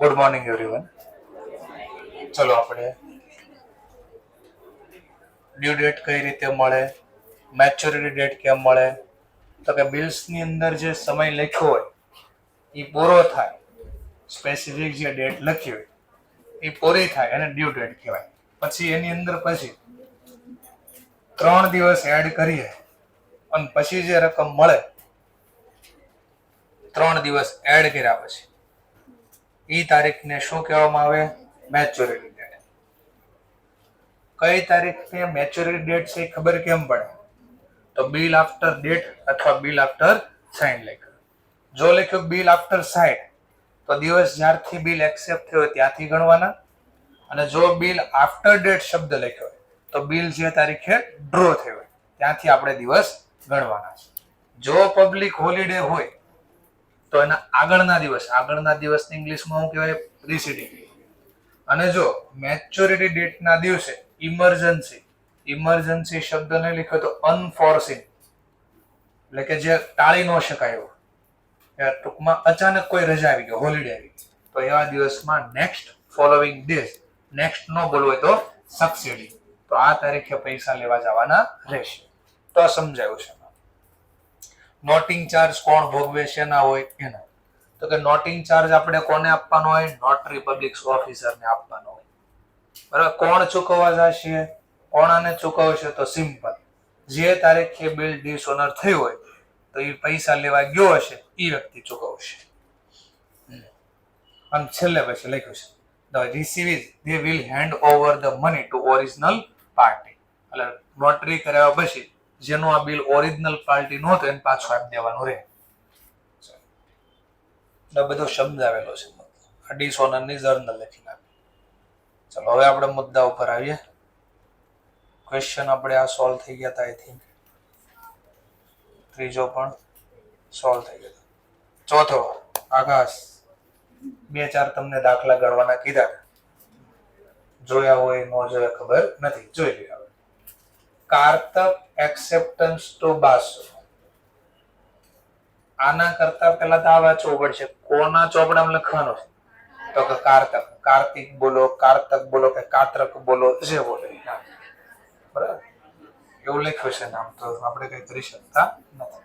Good morning everyone. ચલો આપણે due date કઈ રીતે મળે, મેચ્યોરિટી ડેટ કેમ મળે, તો કે બિલ્સની અંદર જે સમય લખ્યો હોય એ પૂરો થાય, સ્પેસિફિક જે ડેટ લખી હોય એ પૂરી થાય એને ડ્યુ ડેટ કહેવાય. પછી એની અંદર પછી 3 દિવસ એડ કરીએ અને પછી જે રકમ મળે 3 દિવસ એડ કર્યા પછી એ તારીખને શું કહેવામાં આવે? Maturity date. કઈ તારીખને મેચ્યોરિટી ડેટ છે ખબર કેમ પડે? તો બિલ આફ્ટર ડેટ અથવા બિલ આફ્ટર સાઇન લખ્યું. જો લખ્યું બિલ આફ્ટર સાઇન તો દિવસ જ્યારથી બિલ એક્સેપ્ટ થયો ત્યાંથી ગણવાના, અને જો બિલ આફ્ટર ડેટ શબ્દ લખ્યો હોય તો બિલ જે તારીખે ડ્રો થયો હોય ત્યાંથી આપણે દિવસ ગણવાના છે. જો પબ્લિક હોલિડે હોય તો એના આગળના દિવસની ઇંગ્લિશમાં શું કહેવાય? પ્રીસીડિંગ. અને જો મેચ્યોરિટી ડેટના દિવસે ઇમરજન્સી શબ્દને લખ્યો તો અનફોર્સીન, એટલે કે જે ટાળી ન શકાય એવું, ટૂંકમાં અચાનક કોઈ રજા આવી ગઈ, હોલિડે આવી ગઈ, તો એવા દિવસમાં નેક્સ્ટ ફોલોવિંગ ડેઝ, નેક્સ્ટ ન બોલવું હોય તો સક્સીડિંગ, તો આ તારીખે પૈસા લેવા જવાના રહેશે. તો આ સમજાયું છે. નોટિંગ ચાર્જ કોણ ભોગવે છે ના હોય એનો, તો કે નોટિંગ ચાર્જ આપણે કોને આપવાનો હોય? નોટરી પબ્લિક ઓફિસરને આપવાનો હોય. બરાબર. કોણ ચૂકવવા જશે? કોણ આને ચૂકવશે? તો સિમ્પલ, જે તારીખે બિલ ડિસઓનર થયું હોય તો એ પૈસા લેવા ગયો હશે એ વ્યક્તિ ચૂકવશે. અને છેલ્લે પછી લખ્યું છે the receives they will hand over the money to original party. એટલે નોટરી કરાવ્યા પછી જેનું આ બિલ ઓરિજિનલ પાર્ટી નહોતું એને પાછું આપી દેવાનું રહે. બધું સમજાવેલો છે. આ ડિસઓનરની જર્નલ લખી નાખી. ચલો હવે આપણે મુદ્દા ઉપર આવીએ. ક્વેશ્ચન આપણે આ સોલ્વ થઈ ગયા હતા. આઈ થિંક ત્રીજો પણ સોલ્વ થઈ ગયો. ચોથો, આકાશ 2-4 તમને દાખલા ગણવાના કીધા, જોયા હોય ન જોયા ખબર નથી, જોઈ લ્યો. કારતક એક્સેપ્ટન્સ ટુ બાસુ. આના કરતા પહેલા તો આ વાંચવું પડશે. કોના ચોપડામાં લખવાનું છે? તો કે કારતક. કાર્તિક બોલો, કારતક બોલો કે કાત્રક બોલો, જે બોલે. બરાબર, એવું લખ્યું છે નામ, તો આપણે કઈ કરી શકતા નથી.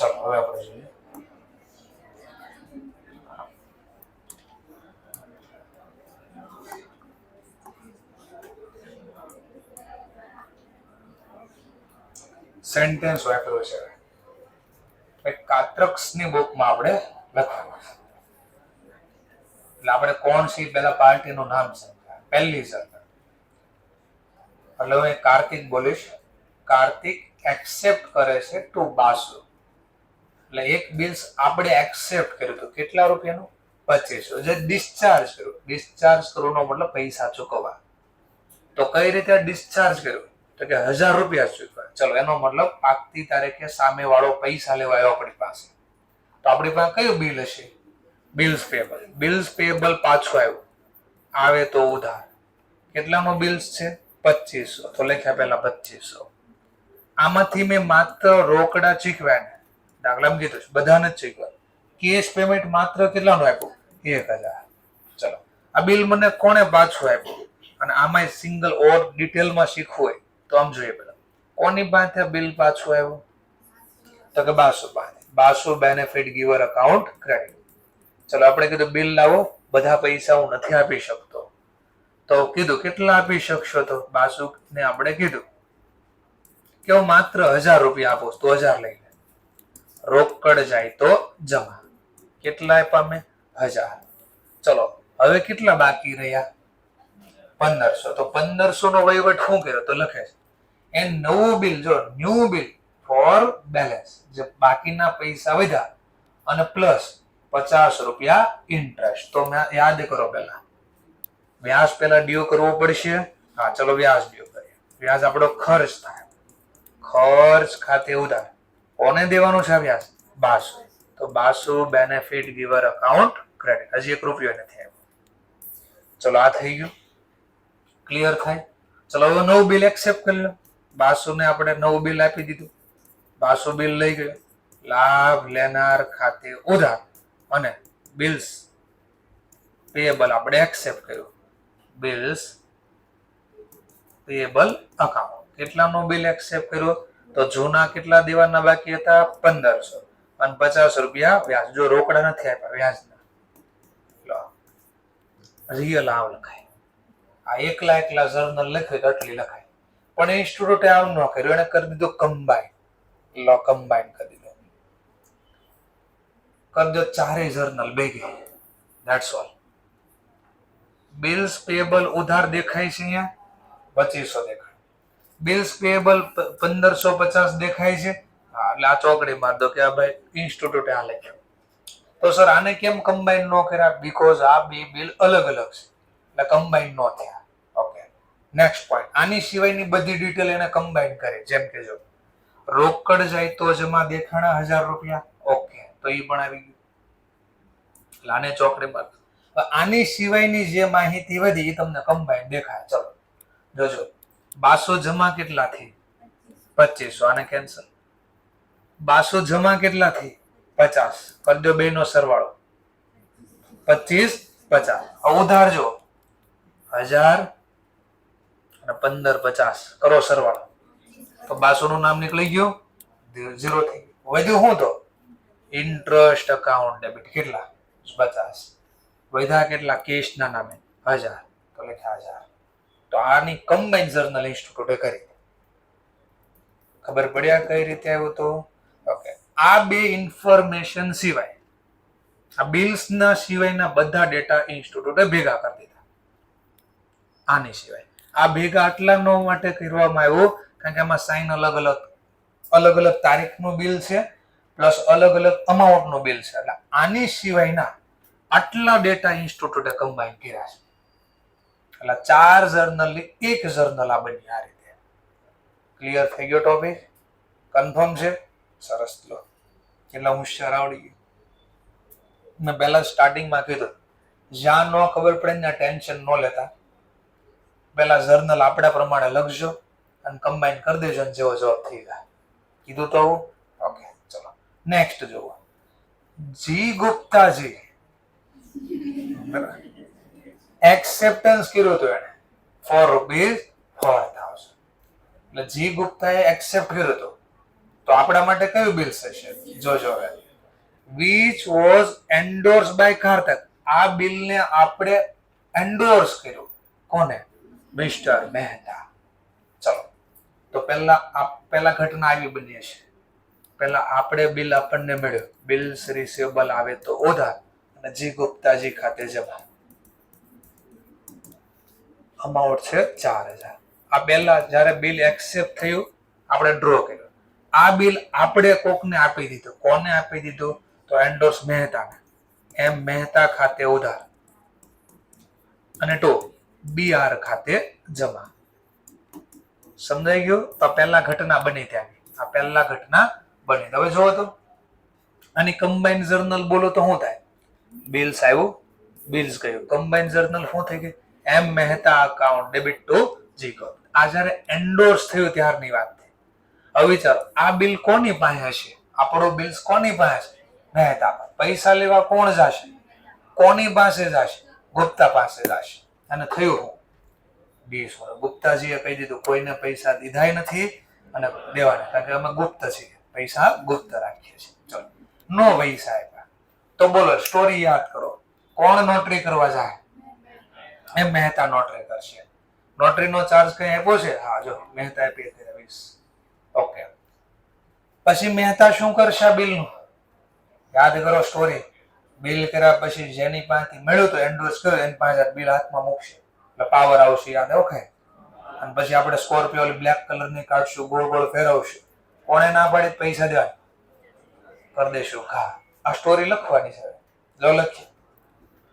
ચાલો હવે આપણે જોઈએ. સેન્ટેન્સ વાપર્યો છે. કાત્રક્સની બુકમાં આપણે લખવાનું છે. એટલે આપણે કોણ છે પેલા પાર્ટીનું નામ છે, પહેલી સર. એટલે હું કાર્તિક બોલીશ. કાર્તિક એક્સેપ્ટ કરે છે ટુ બાસુ. એટલે એક બિલ્સ આપણે એક્સેપ્ટ કર્યું હતું, કેટલા રૂપિયાનું? 2500. જે ડિસ્ચાર્જ કર્યું, ડિસ્ચાર્જ કરવાનો મતલબ પૈસા ચૂકવવા. તો કઈ રીતે ડિસ્ચાર્જ કર્યું? તો કે 1000 રૂપિયા ચૂકવ્યા. ચલો, એનો મતલબ આગતી તારીખે સામે વાળો પૈસા લેવા આવ્યો આપણી પાસે. તો આપણી પાસે કયું બિલ હશે? Bills payable. બિલ્સ પેબલ પાછું આવ્યું, આવે તો ઉધાર. કેટલાનો બિલ્સ છે? 2500. તો લખ્યા પહેલા 2500. આમાંથી મેં માત્ર રોકડા ચૂકવ્યા, દાખલામાં કીધું બધાને જ ચૂકવ્યા. કેશ પેમેન્ટ માત્ર કેટલાનું આપ્યું? 1000. ચલો, આ બિલ મને કોણે પાછું આપ્યું? અને આમાં સિંગલ ઓર ડિટેલમાં શીખવું હોય તો આમ જોઈએ પેલા, કોની પાસે બિલ પાછું આવ્યું? તો કે બાસુ પાસે. Basu benefit giver account credit. ચલો, આપણે કીધું બિલ લાવો, બધા પૈસા હું નથી આપી શકતો. તો કીધું કેટલા આપી શકશો? તો બાસુને આપણે કીધું કે હું માત્ર 1000 રૂપિયા આપું તો 1000 લઈ લે. રોકડ જાય તો જમા. કેટલા આપ્યા મેં? 1000. ચલો, હવે કેટલા બાકી રહ્યા? 1500. તો 1500 નો વહીવટ શું કર્યો? તો લખે છે એ નવું બિલ, જો ન્યુ બિલ ફોર બેલેન્સ, જે બાકીના પૈસા વધ્યા અને પ્લસ 50 રૂપિયા ઇન્ટરેસ્ટ. તો યાદ કરો, પેલા વ્યાજ પેલા ડ્યુ કરવો પડશે. હા, ચલો વ્યાજ ડ્યુ કરીએ. વ્યાજ આપણો ખર્ચ થાય. ખર્ચ ખાતે ઉધાર કોને દેવાનું છે વ્યાજ? બાસુ. તો Basu benefit giver account credit. હજી 1 રૂપિયો નથી આવ્યો. ચલો આ થઈ ગયું. ક્લિયર થાય? ચલો હવે નવું બિલ એક્સેપ્ટ કરી લો. બાસુને આપણે નવું બિલ આપી દીધું. બાસુ બિલ લઈ ગયો. લાભ લેનાર ખાતે ઉધાર અને બિલ્સ પેયેબલ આપણે એક્સેપ્ટ કર્યું. Bills payable account. કેટલાનો બિલ એક્સેપ્ટ કર્યો? તો જૂના કેટલા દેવાના બાકી હતા? 1500 અને 50 રૂપિયા વ્યાજ. જો રોકડા નથી આપ્યા, વ્યાજના. રિયલ આવ લખાય. આ એકલા જર્નલ લખ્યું તો આટલી લખાય. પણ ઇન્સ્ટિટ્યૂટે આવ ન કર્યું, એને કરી દીધું કમ્બાઈન. લો કમ્બાઈન કરી દીધું. કરી દો ચારેય જર્નલ ભેગી. That's all. બિલ્સ પેયેબલ ઉધાર દેખાય છે અહીંયા 2500 દેખાય. બિલ્સ પેયેબલ 1550 દેખાય છે. હા, એટલે આ ચોકડી માર દો કે આ ભાઈ ઇન્સ્ટિટ્યૂટે આ લખ્યું. તો સર આને કેમ કમ્બાઈન ન કર્યા? બીકોઝ આ બે બિલ અલગ અલગ છે, એટલે કમ્બાઈન ન થયા. Okay, next point. આની સિવાયની બધી ડિટેલ એને કમ્બાઈન કરી. જેમ કે જો રોકડ જાય તો જમા દેખાણા 1000 રૂપિયા. ઓકે, તો એ પણ આવી ગયું. એટલે આને ચોકડી માર. આની સિવાયની જે માહિતી વધી એ તમને કમ્બાઈન દેખાય. ચલો જોજો. 200 જમા કેટલા થઈ? 2500. આને કેન્સલ. 200 જમા કેટલા થઈ? 50. કરી દો બેનો સરવાળો. 25 50. ઉધાર જો 1000 અને 15 50. કરો સરવાળો. તો 200 નું નામ નીકળી ગયું, 0 થઈ ગયું. વધ્યું શું? તો ઇન્ટરેસ્ટ અકાઉન્ટ ડેબિટ. કેટલા? 50. વધ્યા કેટલા? કેશ ના નામે 1000. તો લખ્યા 1000. તો આની કમ્બાઈન જર્નલ ઇન્સ્ટિટ્યૂટે કરી. ખબર પડ્યા કઈ રીતે આવ્યું? તો ઓકે, આ બે ઇન્ફોર્મેશન સિવાય, આ બિલ્સ ના સિવાયના બધા ડેટા ઇન્સ્ટિટ્યૂટે ભેગા કરી દીધા. આની સિવાય આ ભેગા આટલા નો માટે કરવામાં આવ્યો કારણ કે આમાં સાઇન અલગ અલગ તારીખનું બિલ છે, પ્લસ અલગ અલગ અમાઉન્ટનું બિલ છે. એટલે આની સિવાયના આટલા ડેટા ઇન્સ્ટિટ્યૂટે કમ્બાઈન કર્યા છે. એટલે 4 જર્નલની એક જર્નલ આ બની. આ રીતે ક્લિયર થઈ ગયો ટોપિક? કન્ફર્મ છે? સરસ. લો કેટલા હોશિયાર આવડી ગયું. મેં પહેલા સ્ટાર્ટિંગમાં કીધું, જ્યાં ન ખબર પડે ને ટેન્શન ન લેતા. પહેલા જર્નલ આપણા પ્રમાણે લખજો અને કમ્બાઈન કરી દેજો ને જેવો જવાબ થઈ જાય. કીધું તો આવું? ઓકે, ચલો નેક્સ્ટ જુઓ. જી ગુપ્તાજી એક્સેપ્ટન્સ કર્યું હતું એને ફોર ₹4000. એટલે જી ગુપ્તાએ એક્સેપ્ટ કર્યું હતું. તો આપણા માટે કયું બિલ થશે? જોજો હવે. which was endorsed by Kartik. આ બિલને આપણે એન્ડોર્સ કર્યું. કોને? મિસ્ટર મહેતા. ચલો, તો પહેલા ઘટના આવી બની છે. પહેલા આપણે બિલ આપણને મળ્યું. બિલ્સ રિસીવેબલ આવે તો ઉધાર અને જી ગુપ્તાજી ખાતે જમા. અમાઉન્ટ છે 4000. આ પહેલા જ્યારે બિલ એક્સેપ્ટ થયું આપણે ડ્રો કર્યો. આ બિલ આપણે કોકને આપી દીધું. કોને આપી દીધું? તો એન્ડોર્સ મહેતાને. એમ મહેતા ખાતે ઉધાર અને ટુ બીઆર ખાતે જમા. સમજાઈ ગયું? તો પહેલા ઘટના બની ત્યાંની. આ પહેલા ઘટના બની. હવે જોવો તો આની કમ્બાઈન જર્નલ બોલો તો શું થાય? બિલ્સ આવ્યું, બિલ્સ ગયું. કમ્બાઈન જર્નલ શું થઈ ગઈ? એમ Mehta account debit two G Gupta. આ જ્યારે એન્ડોર્સ થયું ત્યારની વાત થઈ. હવે વિચારો, આ બિલ કોની પાસે હશે? આપણો બિલ્સ કોની પાસે છે? મહેતા પાસે. પૈસા લેવા કોણ જશે? કોની પાસે જશે? ગુપ્તા પાસે જશે. અને થયું હું 20 ગુપ્તાજીએ કહી દીધું કોઈને પૈસા દીધાય નથી અને દેવાના, કારણ કે અમે ગુપ્ત છીએ, પૈસા ગુપ્ત રાખીએ છીએ. ચલો, નો પૈસા આપ્યા તો બોલો સ્ટોરી યાદ કરો. કોણ નોટરી કરવા જાય? એમ મહેતા નોટરી કરશે. નોટરીનો ચાર્જ કઈ આપ્યો છે? હા, જો મહેતાએ પે કર્યા 20. ઓકે, પછી મહેતા શું કરશે આ બિલનું? યાદ કરો સ્ટોરી. બિલ કર્યા પછી જેની પાસેથી મળ્યું તો એન્ડોર્સ કર્યું એની પાસે બિલ હાથમાં મૂકશે એટલે પાવર આવશે. યાદ ઓકે. અને પછી આપણે સ્કોર્પિયો બ્લેક કલરની કાઢશું, ગોળ ગોળ ફેરવશું. કોણે ના પાડે પૈસા દેવા? કરી દેશું હા. આ સ્ટોરી લખવાની છે. જો લખીએ.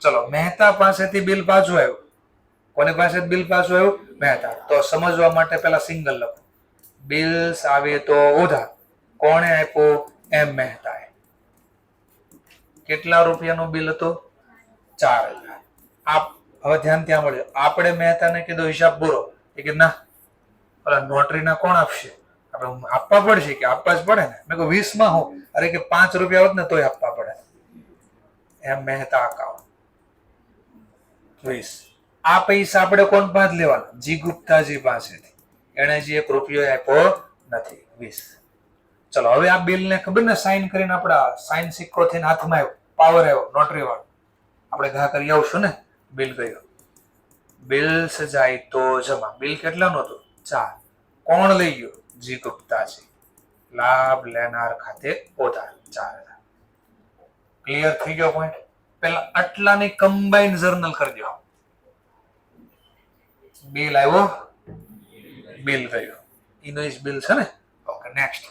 ચલો, મહેતા પાસેથી બિલ પાછું આવ્યું. કોની પાસે બિલ પાછું આવ્યું? મહેતા. તો સમજવા માટે પેલા સિંગલ લખો. બિલ્સ આવે તો ઉધાર. કોણે આપ્યો? એમ મહેતાએ. કેટલા રૂપિયાનું બિલ હતું? 4000. હવે ધ્યાન ત્યાં મળ્યું. આપણે મહેતાને કીધું હિસાબ પૂરો. એ કે ના, ઓલા નોટરીના કોણ આપશે? આપણે આપવા પડશે કે આપવા જ પડે ને. મેં કહ્યું 20 માં હું? અરે કે 5 રૂપિયા હોત ને તોય આપવા પડે. એમ મહેતા અકાઉન્ટ 20. આ પૈસા આપણે કોણ પાસે લેવાના? જી ગુપ્તાજી પાસેથી. એને જે 1 રૂપિયો આપ્યો નથી. 20. ચલો, હવે આ બિલ ને ખબર ને સાઇન કરીને આપડા સાઇન સિક્કો થઈને હાથમાં આવ્યો, પાવર આવ્યો નોટરી વાળો. આપણે ઘા કરી આવશું ને. બિલ ગયો. બિલ્સ જાય તો જમા. બિલ કેટલાનું હતું? 4. કોણ લઈ ગયો? જી ગુપ્તાજી. લાભ લેનાર ખાતે ઉધાર 4000. ક્લિયર થઈ ગયો પોઈન્ટ? પેલા આટલાની કમ્બાઈન જર્નલ કરી દો. બિલ આવ્યો, બિલ ગયો. ઇનવોઇસ બિલ છે ને. Okay, next.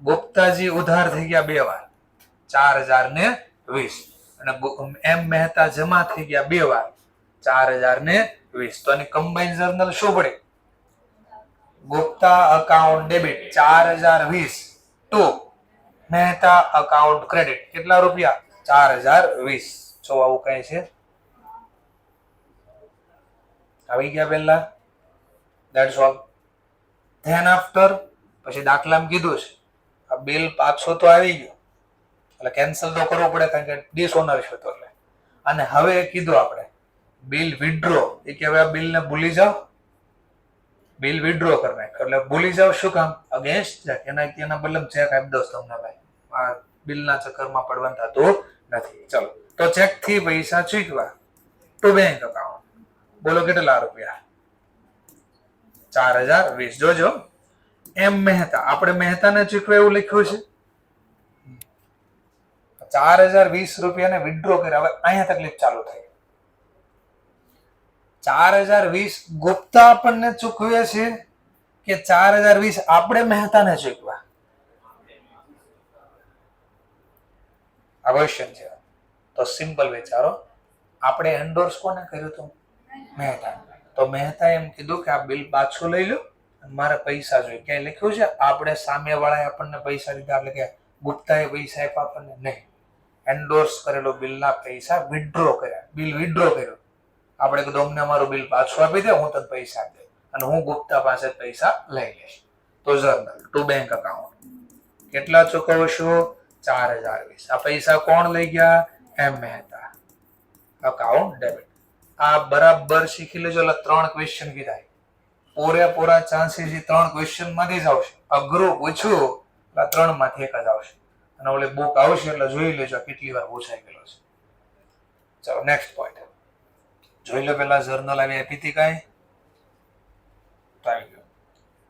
ગુપ્તાજી ઉધાર થઈ ગયા 2 વાર, 4020. અને એમ મહેતા જમા થઈ ગયા 2 વાર, 4020. તો આની કમ્બાઈન જર્નલ શું પડે? Gupta account debit 4020 to Mehta account credit. કેટલા રૂપિયા? 4020. જો આવું કઈ છે? આવી ગયા પહેલા. That's all. ધેન આફ્ટર પછી દાખલામાં કીધું છે આ બિલ પાછો તો આવી ગયો એટલે કેન્સલ તો કરવો પડે કારણ કે ડિસઓનરશિપ હતો એટલે. અને હવે કીધું આપણે બિલ વિથડ્રો. એ કે હવે આ બિલ ને ભૂલી જાઓ, બિલ વિથડ્રો કરી નાખ. એટલે ભૂલી જાવ શું કામ? Against check. એના બદલે ચેક આપી દો તમને ભાઈ. આ બિલના ચક્કરમાં પડવાનું થતું નથી. ચલો, તો ચેક થી પૈસા ચૂકવા ટુ બેંક અકાઉન્ટ. બોલો કેટલા રૂપિયા? 4020. જોજો, એમ મહેતા. આપણે મહેતાને ચૂકવે એવું લખ્યું છે. 4020 રૂપિયાને વિથડ્રો કર્યા. હવે અહીંયા તકલીફ ચાલુ થઈ. 4020 ગુપ્તા આપણને ચૂકવે છે કે 4020 આપણે મહેતાને ચૂકવા? આ ક્વેશ્ચન છે. તો સિમ્પલ વિચારો. આપણે એન્ડોર્સ કોને કર્યું હતું? મહેતા. તો મહેતા એમ કીધું કે આ બિલ પાછું લઈ લો, મારે પૈસા જોઈએ. ક્યાંય લખ્યું છે આપણે સામે વાળાએ આપણને પૈસા લીધા એટલે કે ગુપ્તાએ પૈસા આપ્યા આપણને? નહીં. એન્ડોર્સ કરેલો બિલના પૈસા વિથડ્રો કર્યા. બિલ વિથડ્રો કર્યો. આપણે કીધું અમને અમારું બિલ પાછું આપી દે, હું તને પૈસા આપી દે અને હું ગુપ્તા પાસે પૈસા લઈ લઈશ. તો જર્નલ ટુ બેંક અકાઉન્ટ. કેટલા ચૂકવશો? 4020. આ પૈસા કોણ લઈ ગયા? એમ મહેતા. Account debit. આ બરાબર શીખી લેજો. એટલે 3 ક્વેશ્ચન કીધા. પૂરેપૂરા ચાન્સીસ 3 ક્વેશ્ચન માંથી જ આવશે. અઘરું પૂછ્યું એટલે 3 માંથી 1 જ આવશે. અને ઓલી બુક આવશે એટલે જોઈ લેજો કેટલી વાર પૂછાઈ ગયેલો છે. ચલો, નેક્સ્ટ પોઈન્ટ જોઈ લો. પેલા જર્નલ આવી આપી હતી કાંઈ?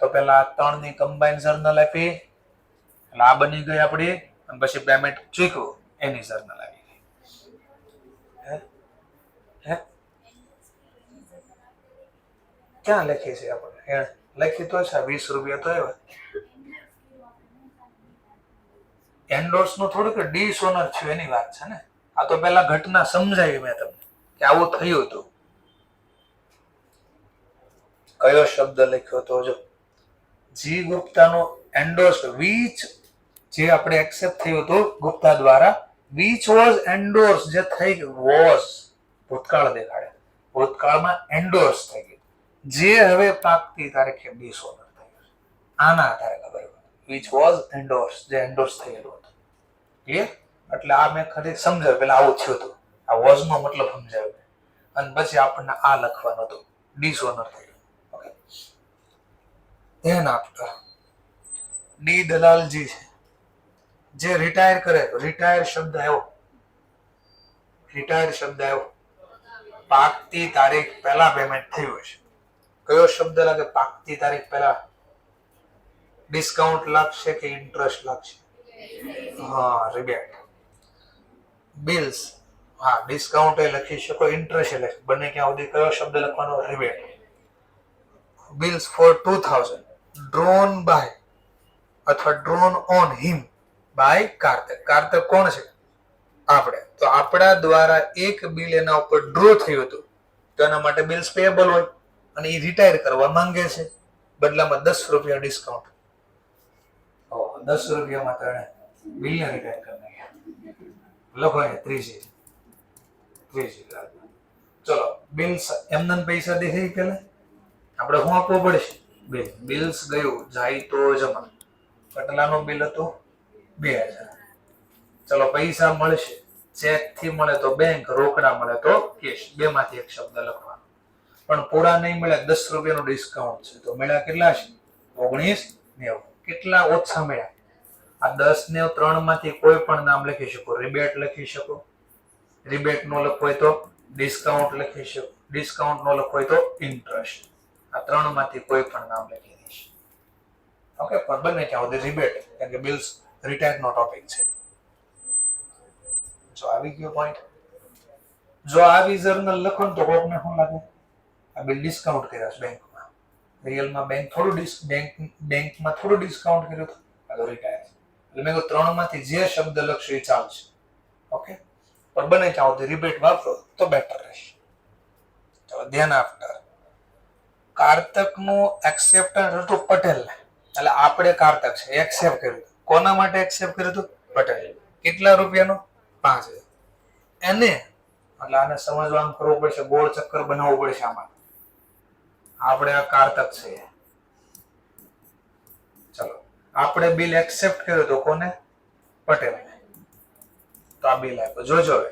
તો પેલા 3 ની કમ્બાઈન જર્નલ આપી એટલે આ બની ગઈ આપણી. અને પછી પેમેન્ટ ચૂક્યું એની જર્નલ આવી ગઈ. ક્યાં લખી છે આપણે? લખી તો છે 20 રૂપિયા તો આવ્યા. એન્ડોર્સ નું થોડુંક ડિસઓનર થયું એની વાત છે ને. આ તો પેલા ઘટના સમજાવી મેં તમને કે આવું થયું હતું. કયો શબ્દ લખ્યો તો? જો, જી ગુપ્તાનો એન્ડોર્સ વિચ, જે આપણે એક્સેપ્ટ થયું હતું ગુપ્તા દ્વારા. વિચ વોઝ એન્ડોર્સ, જે થઈ ગયું. વોઝ ભૂતકાળ દેખાડે. ભૂતકાળમાં એન્ડોર્સ થઈ ગયું. જે હવે પાકતી તારીખે ડિસઓનર થઈ ગયું. આના આધારે ખબર પડે. વિચ વોઝ એન્ડોર્સ, જે એન્ડોર્સ થયેલું હતું. ક્લિયર? એટલે આ મેં ખરી સમજાવ્યું. પેલા આવું થયું હતું. આ વોઝ નો મતલબ સમજાવ્યો અને પછી આપણને આ લખવાનું હતું. ડિસઓનર થઈ ગયું. ઓકે, ધ્યાન આપતા. ડી દલાલજી છે જે રિટાયર કરે. રિટાયર શબ્દ આવ્યો. રિટાયર શબ્દ આવ્યો. પાકતી તારીખ પહેલા પેમેન્ટ થયું હશે. કયો શબ્દ લાગે? પાકતી તારીખ પહેલા. ડિસ્કાઉન્ટ લાગશે કે ઇન્ટરેસ્ટ લાગશે? હા, રિબેટ. બિલ્સ. હા, ડિસ્કાઉન્ટ એ લખી શકો, ઇન્ટરેસ્ટ એ લખી. બંને ક્યાં સુધી કયો શબ્દ લખવાનો? Rebate. Bills for 2000 drawn by અથવા drawn on him by Kartak. Kartak કોણ છે? આપણે. તો આપણા દ્વારા એક બિલ એના ઉપર ડ્રો થયું હતું, તો એના માટે બિલ્સ પેએબલ હોય અને એ રિટાયર કરવા માંગે છે, બદલામાં 10 રૂપિયા ડિસ્કાઉન્ટ. 10 રૂપિયામાં તમે બિલને રિટાયર કરી નાખ્યા. લખો ને 30. ચલો, બિલ્સ એમના પૈસા દેખાય પેલા આપણે શું આપવું પડશે? બિલ. બિલ્સ ગયું જાય તો જમા. કેટલાનું બિલ હતું? 2000. ચલો, પૈસા મળશે. ચેક થી મળે તો બેંક, રોકડા મળે તો કેશ. બે માંથી એક શબ્દ લખવાનો. પણ પૂરા નહીં મળે, 10 રૂપિયાનું ડિસ્કાઉન્ટ છે, તો મળ્યા કેટલા છે? 19.90. કેટલા ઓછા મળ્યા? આ 10 ને 3 માંથી કોઈ પણ નામ લખી શકો. રિબેટ લખી શકો, રિબેટ નો લખવો હોય તો ડિસ્કાઉન્ટ લખી શકો, ડિસ્કાઉન્ટ નો લખવો હોય તો ઇન્ટરેસ્ટ. આ 3 માંથી કોઈ પણ નામ લખી દઈશ. ઓકે, પણ બને ત્યાં સુધી રિબેટ, કારણ કે બિલ્સ રિટાયર નો ટોપિક છે. જો આવી ગયો પોઈન્ટ. જો આવી જર્નલ લખો ને તો કોકને શું લાગે? આ બિલ ડિસ્કાઉન્ટ કર્યા છે બેંકમાં. રિયલમાં બેંકમાં થોડું ડિસ્કાઉન્ટ કર્યું હતું, આ તો રિટાયર. એટલે મેં 3 માંથી જે શબ્દ લખશો એ ચાલશે. ઓકે, પણ બને ત્યાં સુધી રિબેટ વાપરો તો બેટર રહેશે. ચલો, ધ્યાન આપતા. કાર્તકનું એક્સેપ્ટન્સ હતું પટેલ, એટલે આપણે કાર્તક છે એક્સેપ્ટ કર્યું. કોના માટે એક્સેપ્ટ કર્યું હતું? પટેલ. કેટલા રૂપિયાનો? 5000. એને એટલે આને સમજવાનું કરવું પડશે, ગોળ ચક્કર બનાવવું પડશે આમાં. આપણે આ કાર્તક છે. ચલો, આપણે બિલ એક્સેપ્ટ કર્યું તો કોને? પટેલ. તો આ બિલ આપ્યું. જોજો, હવે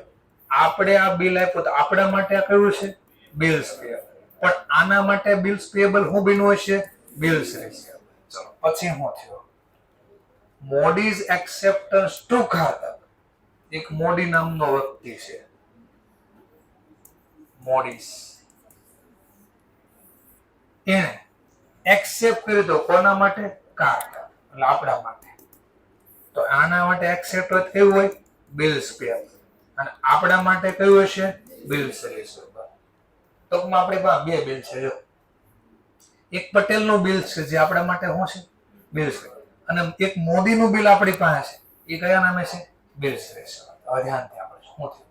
આપણે આ બિલ આપ્યું તો આપણા માટે આ કયું છે? બિલ્સ પેયેબલ. પણ આના માટે બિલ્સ પેયેબલ શું બન્યું હશે? Bills receivable. ચલો, પછી શું થયું? મોડીઝ એક્સેપ્ટન્સ ટુ કાર્તક. એક મોડી નામનો વ્યક્તિ છે, મોડીસ. એને એક્સેપ્ટ કર્યું તો કોના માટે? કાર્તક, એટલે આપણા માટે. તો આના માટે એક્સેપ્ટ હોય કેવું હોય? બિલ્સ પેયેબલ. અને આપણા માટે કયું હશે? Bills receivable. ટૂંકમાં આપણી પાસે બે બિલ છે. જો એક પટેલનું બિલ છે જે આપણા માટે શું છે? બિલ્સ. અને એક મોદીનું બિલ આપણી પાસે છે, એ કયા નામે છે? Bills receivable. હવે ધ્યાનથી આપણે શું થયું?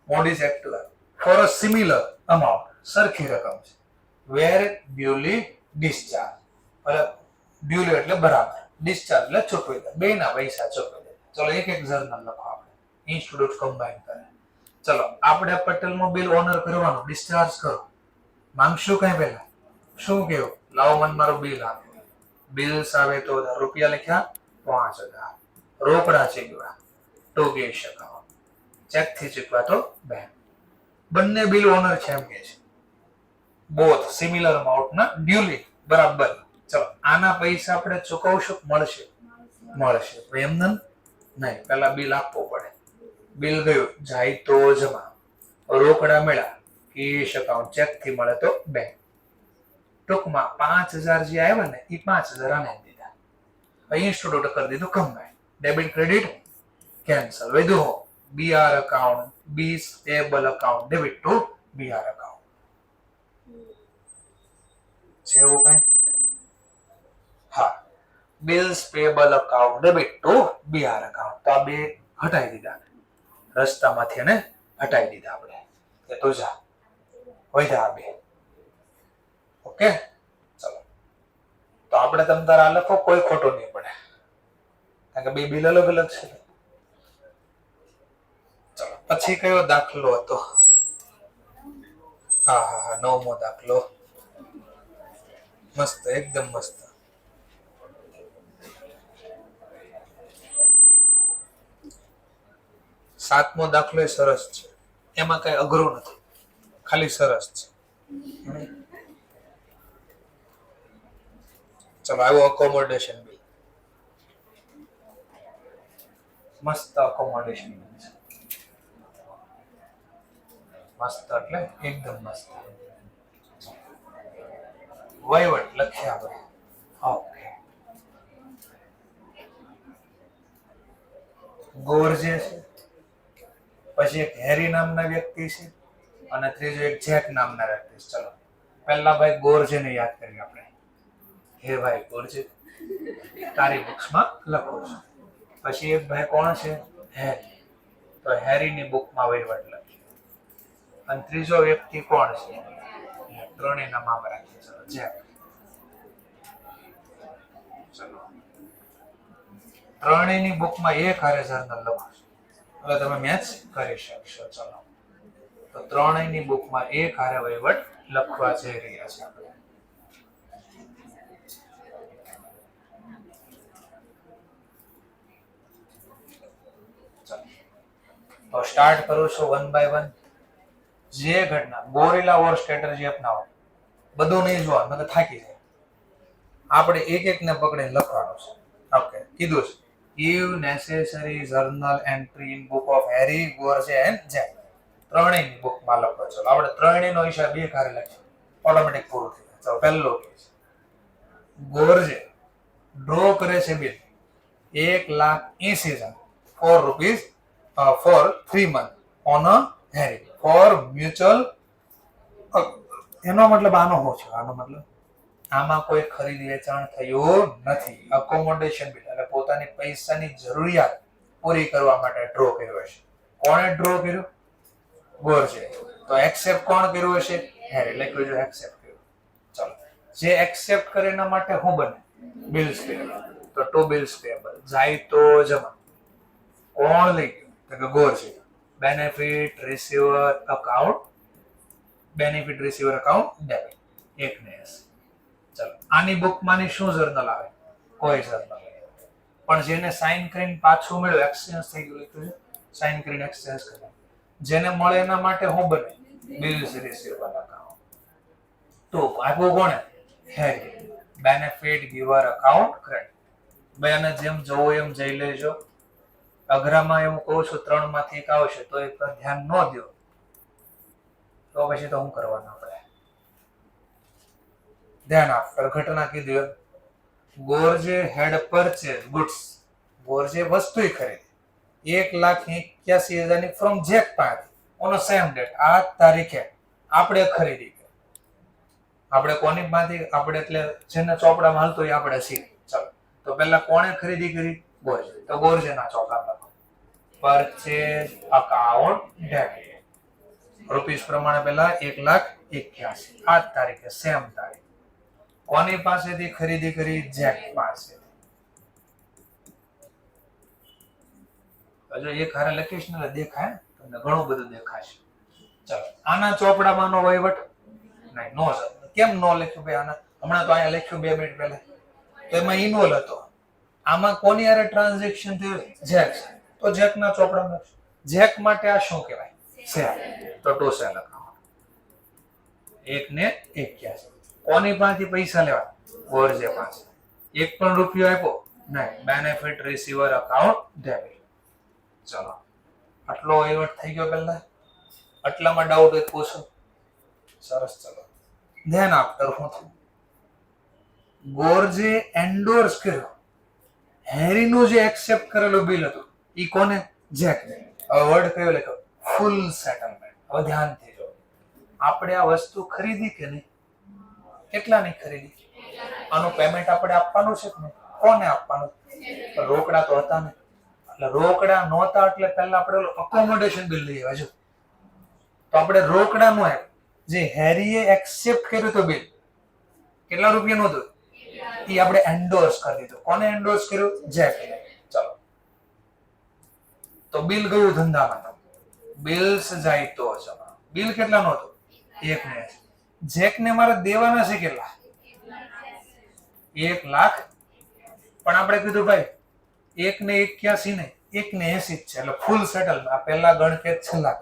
મોડીઝ act for a similar amount, સરખી રકમ છે, વેર ડ્યુલી ડિસ્ચાર્જ. ડ્યુલી એટલે બરાબર, ડિસ્ચાર્જ એટલે ચૂકવી દે. બેના પૈસા ચૂકવી દે. ચલો, એક જર્નલ લખો આપણે, ઇન્સ્ટિટ્યૂટ કમ્બાઈન કરે. ચલો, આપણે પટેલનું બિલ ઓનર કરવાનું, ડિસ્ચાર્જ કરો. માંગશું કઈ પહેલા શું કેવું? લાવો મને મારું બિલ આપો. બિલ્સ આવે તો રૂપિયા લખ્યા 5000. રોકડા ચૂકવ્યા તો કેશ એકાઉન્ટ, ચેક થી ચૂકવા તો બેંક. બંને બિલ ઓનર છે એમ કે છે. બોથ સિમિલર અમાઉન્ટ ના ડ્યુલી બરાબર. ચલો, આના પૈસા આપણે ચૂકવશું, મળશે? મળશે. એમને નહીં, પેલા બિલ આપવું પડે. બિલ ગયું જાય તો જમા, રોકડા મળ્યા કેશ એકાઉન્ટ, ચેક થી મળે તો બેંક. ટૂંકમાં 5000 જે આવ્યા ને એ 5000 આને દીધા. ઇન્સ્ટિટ્યૂટ કરી દીધું કમ્બાઈન. Debit credit cancel. વધુ હો BR account, bills payable account, debit to BR account. છે એવું કઈ? હા, bills payable account, debit to BR account. તો આ બે હટાવી દીધા, રસ્તામાંથી એને હટાવી દીધા આપણે કે તો જા વધ્યા બે. ઓકે, ચલો. તો આપણે તમ તારા લખો, કોઈ ખોટું નહીં પડે, કારણ કે બે બિલ અલગ અલગ છે. ચલો, પછી કયો દાખલો હતો? હા હા હા, 9મો દાખલો. મસ્ત, એકદમ મસ્ત. સાતમો દાખલો એ સરસ છે, એમાં કઈ અઘરું નથી, ખાલી સરસ છે. ચલો, આવ્યો અકોમોડેશન બિલ. મસ્ત અકોમોડેશન બિલ છે. મસ્ત એટલે એકદમ મસ્ત. વહીવટ લખ્યા આપણે. ઓકે, ગોરજે છે, પછી એક હેરી નામના વ્યક્તિ છે, અને ત્રીજો એક જેક નામના વ્યક્તિ છે. ચલો, પહેલા ભાઈ ગોરજે ને યાદ કરીએ આપણે. હે ભાઈ ગોરજે, તારી બુક્સમાં લખું છું. પછી એક ભાઈ કોણ છે? હેરી. તો હેરીની બુકમાં વહીવટ લખી. અને ત્રીજો વ્યક્તિ કોણ છે? ત્રણેયના નામ રાખીએ. ચલો જેક. ચલો ત્રણેયની બુકમાં એક હારે જર્નલ લખું છું. હવે તમે મેચ કરી શકશો. ચલો તો ત્રણેયની બુકમાં એક હારે વહીવટ લખવા જઈ રહ્યા છે આપણે. તો સ્ટાર્ટ કરું છું વન બાય વન. જે ઘટના ગોરિલા વોર સ્ટ્રેટેજી અપનાવો. બધું નહીં જોવા, નકર થાકી જાય. આપણે એક એક ને પકડીને લખવાનું છે. ઓકે, કીધું છે give necessary journal entry in book of Harry, Gorge and Jack. ત્રણેયની બુકમાં લખો. ચલો આપણે ત્રણેયનો હિસાબ બે કારે લખીએ, ઓટોમેટિક પૂરું થઈ જાય. ચલો પહેલો કેસ, ગોરજે ડ્રો કરે છે bill 1,80,000 ₹4 for 3 months on a Harry for mutual. એનો મતલબ આનો શું છે? આનો મતલબ આમાં કોઈ ખરીદ વેચાણ થયું નથી. અકોમોડેશન બિલ એટલે પોતાની પૈસાની જરૂરિયાત પૂરી કરવા માટે ડ્રો કર્યો હશે. કોણે ડ્રો કર્યો? ગોરજે. તો એક્સેપ્ટ કોણ કર્યું હશે? હેરી. લખ્યું છે એક્સેપ્ટ કર્યું. ચાલો, જે એક્સેપ્ટ કરે એના માટે શું બને? Bills payable. તો ટુ બિલ્સ પેએબલ. જાય તો જમા. કોણ લઈ ગયું? તો કે Gorje. Benefit receiver account, benefit receiver account debit. એક ને એસ. ચલો આની બુકમાંની શું જર્નલ આવે? કોઈ જર્નલ. પણ જેને સાઇન કરીને પાછું મળ્યું, એક્સચેન્જ થઈ ગયું, લખ્યું છે સાઇન કરીને એક્સચેન્જ કર્યું, જેને મળે એના માટે શું બને? Bills receivable account. તો આપ્યું કોણે? Harry. Benefit giver account credit. ભાઈ આને જેમ જોવો એમ જઈ લેજો. અઘરામાં એવું કહું છું 3 માંથી એક આવશે તો એ પર ધ્યાન ન દો તો પછી તો શું કરવાનું? આપણે ધ્યાન આપ. ઘટના કીધી. ગોરજે હેડ પરચેઝ ગુડ્સ. ગોરજે વસ્તુ ખરીદી 1,81,000 ફ્રોમ જેક પાસેથી ઓન સેમ ડેટ. આ તારીખે આપણે ખરીદી કરી. આપણે કોની પાસેથી? આપણે એટલે જેને ચોપડામાં હાલતો હોય આપણે શીખ. ચાલો તો પહેલા કોણે ખરીદી કરી? ગોરજે. તો ગોરજેના ચોપડામાં લખો પરચેઝ અકાઉન્ટ ડેબિટ. રૂપીસ પ્રમાણે પહેલા 1,81,000 આ તારીખે સેમ તારીખ. કોની પાસેથી ખરીદી કરી? જેક પાસે. જો એક હારે લખીશ ને દેખાય, તમને ઘણું બધું દેખાશે. ચલો આના ચોપડામાંનો વહીવટ નહીં, નો સર. કેમ નો લખ્યું ભાઈ? આના હમણાં તો અહીંયા લખ્યું 2 મિનિટ પહેલા, તો એમાં ઇનવોલ હતો. આમાં કોની હારે ટ્રાન્ઝેક્શન થયું? જેક. તો જેકના ચોપડામાં જેક માટે આ શું કહેવાય? સેલ. તો ટુ સેલ અકાઉન્ટ 1,81,000. કોની પાસેથી પૈસા લેવા? ગોરજે પાસે. એક પણ રૂપિયો આપ્યો નહીં. Benefit receiver account debit. ચલો આટલો વહીવટ થઈ ગયો. પહેલા આટલામાં ડાઉટ હોય પૂછો. સરસ. ચલો ધ્યાન આપ. હું થયું? ગોરજે એન્ડોર્સ કર્યો હેરીનું જે એક્સેપ્ટ કરેલું બિલ હતું ઈ કોને? જેકને. હવે વર્ડ કયો લખ્યો? ફૂલ સેટલમેન્ટ. હવે ધ્યાનથી જો, આપણે આ વસ્તુ ખરીદી કે નહીં? કેટલાની ખરીદી? આનું પેમેન્ટ આપણે આપવાનું છે કે નહીં? કોને આપવાનું? રોકડા તો હતા ને. એટલે રોકડા નહોતા એટલે પહેલા આપણે અકોમોડેશન બિલ લઈ આવ્યા. જો તો આપણે રોકડા નું આપ્યું. જે હેરીએ એક્સેપ્ટ કર્યું તો બિલ કેટલા રૂપિયાનું હતું? એ આપણે એન્ડોર્સ કરી દીધું. કોને એન્ડોર્સ કર્યું? જેક. ચલો તો બિલ ગયું ધંધામાં. બિલ્સ જાય તો જમા. બિલ કેટલાનું હતું? 1,80,000. જેકને મારે દેવાના છે કેટલા? 1 લાખ. પણ આપણે કીધું ભાઈ 1,81,000 ને 1,80,000 છે એટલે ફૂલ સેટલ. આ પહેલા ગણકેત છેલ્લા.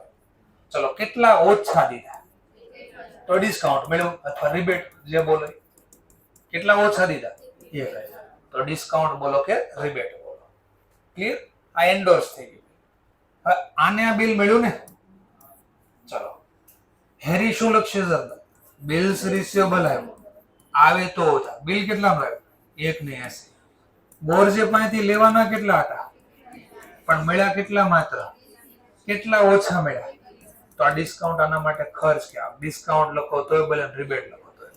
ચલો કેટલા ઓછા દીધા? તો ડિસ્કાઉન્ટ મળ્યું અથવા રિબેટ જે બોલો. કેટલા ઓછા દીધા? 1,000. તો ડિસ્કાઉન્ટ બોલો કે રિબેટ બોલો. ક્લિયર? આ એન્ડોર્સ થઈ ગયું. હવે આને આ બિલ મળ્યું ને. ચલો હેરી શું લખશે? બિલ્સ રિસીવેબલ આવ્યું. આવે તો ઓછા. બિલ કેટલાનું આવ્યું? 1,80,000. ગોરજે પાસેથી લેવાના કેટલા હતા? પણ મળ્યા કેટલા? માત્ર. કેટલા ઓછા મળ્યા? તો આ ડિસ્કાઉન્ટ આના માટે ખર્ચ કે ડિસ્કાઉન્ટ લખો તોય ભલે, રિબેટ લખો તોય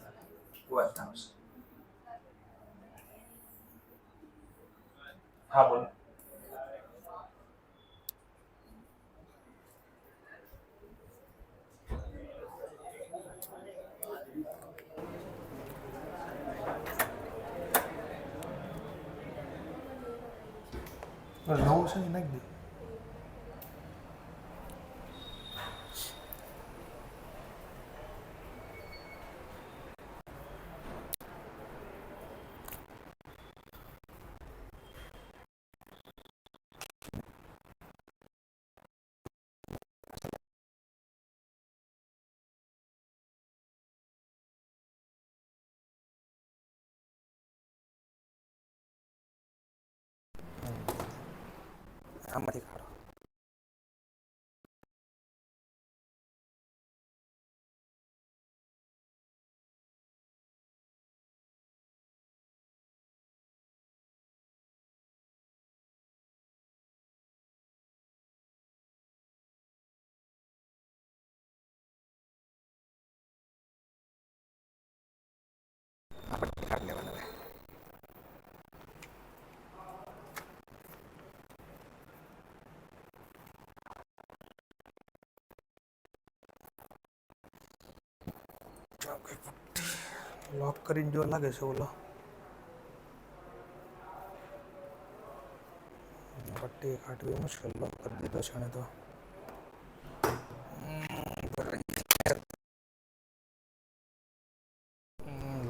1,000. હા બોલો. નવું છે ને નાખી દે. આમાંથી કાઢો. આમાંથી કાઢી લેવાનું હવે. લોક કરીને જો લાગે છે ઓલો પટ્ટી કાઢવી મુશ્કેલ. લોક કરી દીધો છે એને તો.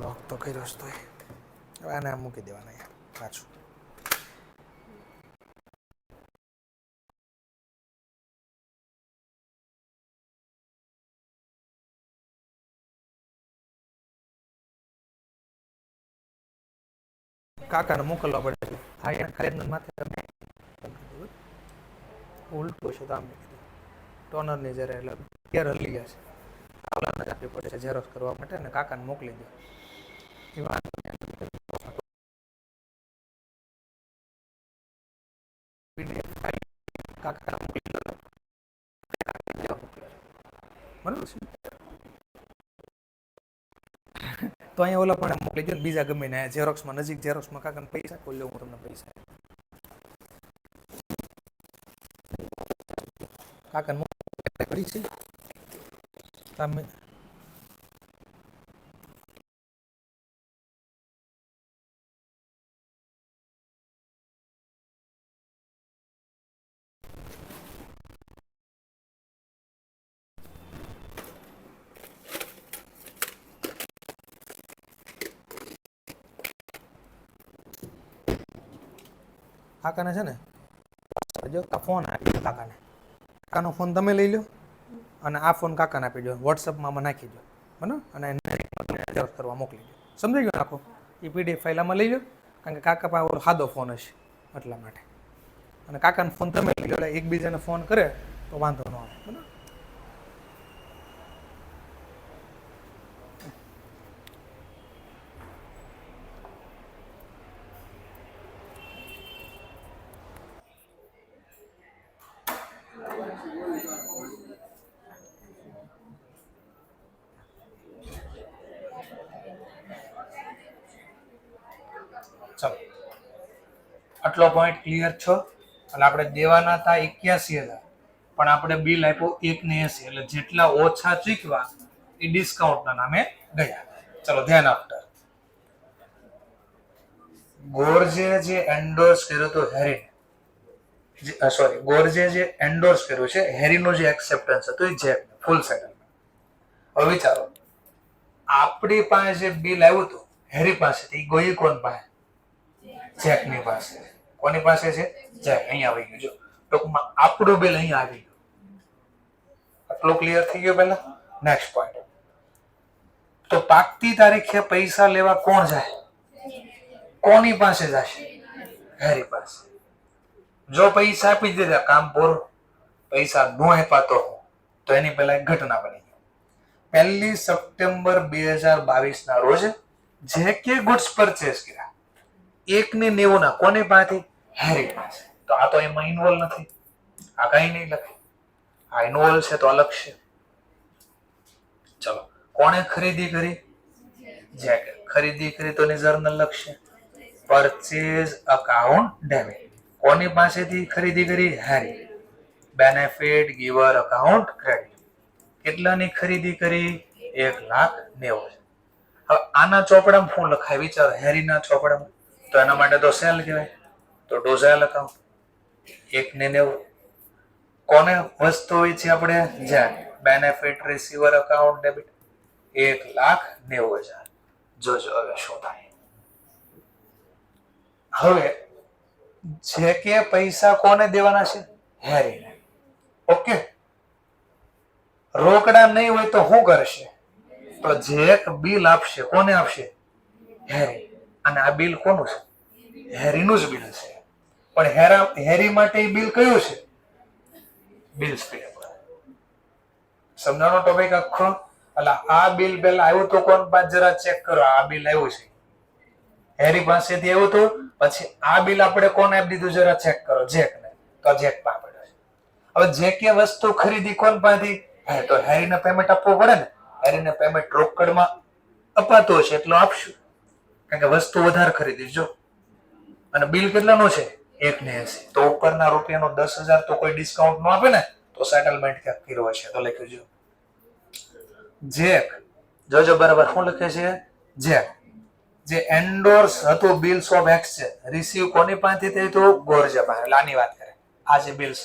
લોક તો કર્યો જ તોય હવે આને આમ મૂકી દેવાના યાર પાછું. કાકાને મોકલવા પડે. હા એને ખાલી માથે ઉલટું છે તો આમ ટોનરની જ્યારે એટલે ત્યારે હલી ગયા છે આવલાને જ આપવી પડે છે ઝેરોક્સ કરવા માટે અને કાકાને મોકલી દો. કાકાને મોકલી દો બરાબર છે. તો અહીંયા ઓલા પણ મોકલી દો બીજા ગમે ને ઝેરોક્સમાં નજીક ઝેરોક્સમાં કાકાને પૈસા કોઈ હું તમને પૈસા કાકાને મોકલી છે તમે. કાકાને છે ને જો આ ફોન આપી દો કાકાને. કાકાનો ફોન તમે લઈ લો અને આ ફોન કાકાને આપી દો. વોટ્સઅપમાં આમાં નાખી દો બરાબર અને ઝેરોક્સ કરવા મોકલી દો. સમજાઈ ગયો નાખો એ પીડીએફ ફાઇલ આમાં લઈ લો કારણ કે કાકા પાસે ઓલો સાદો ફોન હશે એટલા માટે. અને કાકાનો ફોન તમે લઈ લો એટલે એકબીજાને ફોન કરે તો વાંધો ન આવે બરાબર. ચાલો આટલો પોઈન્ટ ક્લિયર છો. એટલે આપણે દેવાના હતા 81,000 પણ આપણે બિલ આપ્યો 180 એટલે જેટલા ઓછા ચૂકવા એ ડિસ્કાઉન્ટના નામે ગયા. ચલો ધ્યાન આપતા. ગોરજે જે એન્ડોર્સ કર્યો તો હેરી સોરી ગોરજે જે એન્ડોર્સ કર્યું છે હેરીનું જે એક્સેપ્ટન્સ હતું એ જેક ફૂલ સેટલમેન્ટ. હવે વિચારો આપણી પાસે જે બિલ આવ્યું હતું હેરી પાસેથી ગઈ કોણ પાસે? જેકની પાસે. કોની પાસે છે? જેક. અહીંયા આવી ગયું જો ટૂંકમાં આપણું બિલ અહીંયા આવી ગયું. આટલું ક્લિયર થઈ ગયું પહેલા. Next point. તો પાકતી તારીખે પૈસા લેવા કોણ જાય? કોની પાસે જશે? હેરી પાસે. જો પૈસા આપી દીધા કામ પૂરું. પૈસા ન આપ્યા તો એની પહેલા એક ઘટના બની. 1 સપ્ટેમ્બર 2022 ના રોજ જે કે ગુડ્સ પરચેસ કર્યા 190 ના કોની પાસેથી? હેરી પાસે. તો આ તો એમાં ઇન્વોલ્વ નથી. આ કઈ નહીં લખે. આ ઇન્વોલ્વ છે તો અલગ છે. ચલો કોણે ખરીદી કરી? જેકે. ખરીદી કરી તો એની જર્નલ લખશે પરચેઝ અકાઉન્ટ ડેબિટ. કોની પાસેથી ખરીદી કરી? Harry. Benefit giver account credit. કેટલાની ખરીદી કરી? 1,90,000. હવે આના ચોપડામાં શું લખાય વિચારો? હેરીના ચોપડામાં તો એના માટે તો સેલ કહેવાય, તો ડોઝાલ અકાઉન્ટ 1,90,000. કોને વસ્તુ વેચી આપણે? Jack. Benefit receiver account debit 1,90,000. જોજો હવે શું થાય. હવે જે કે પૈસા કોને દેવાના છે? હેરીને. ઓકે, રોકડા નહીં હોય તો શું કરશે? તો જેક બિલ આપશે. કોને આપશે? હેરી. અને આ બિલ કોનું છે? હેરીનું જ બિલ છે. પણ હેરી માટે બિલ કયું છે? બિલ્સ પેયેબલ. સમજાણો ટોપિક આખો? એટલે આ બિલ પહેલા આવ્યું તો કોણ પાસે જરા ચેક કરો. આ બિલ આવ્યું છે હેરી પાસેથી આવ્યું હતું. પછી આ બિલ આપણે કોને આપી દીધું જરા ચેક કરો? જેકને. તો જેક પાસે પડ્યું. હવે જેકે વસ્તુ ખરીદી કોણ પાસેથી? તો હેરીને પેમેન્ટ આપવું પડે ને. હેરીને પેમેન્ટ રોકડમાં અપાતું હશે એટલું આપશું, કારણ કે વસ્તુ વધારે ખરીદી. જો અને બિલ કેટલાનું છે? 1,80,000. તો ઉપરના રૂપિયાનો 10,000 તો કોઈ ડિસ્કાઉન્ટ નો આપે ને, તો સેટલમેન્ટ ક્યાંક કર્યો હશે. તો લખ્યું જો જેક. જોજો બરાબર શું લખે છે? જેક. જે એન્ડોર્સ હતું બિલ્સ ઓફ એક્સચેન્જ રિસીવ કોની પાસેથી થયું હતું? ગોરજા પાસે. એટલે આની વાત કરે. આ જે બિલ્સ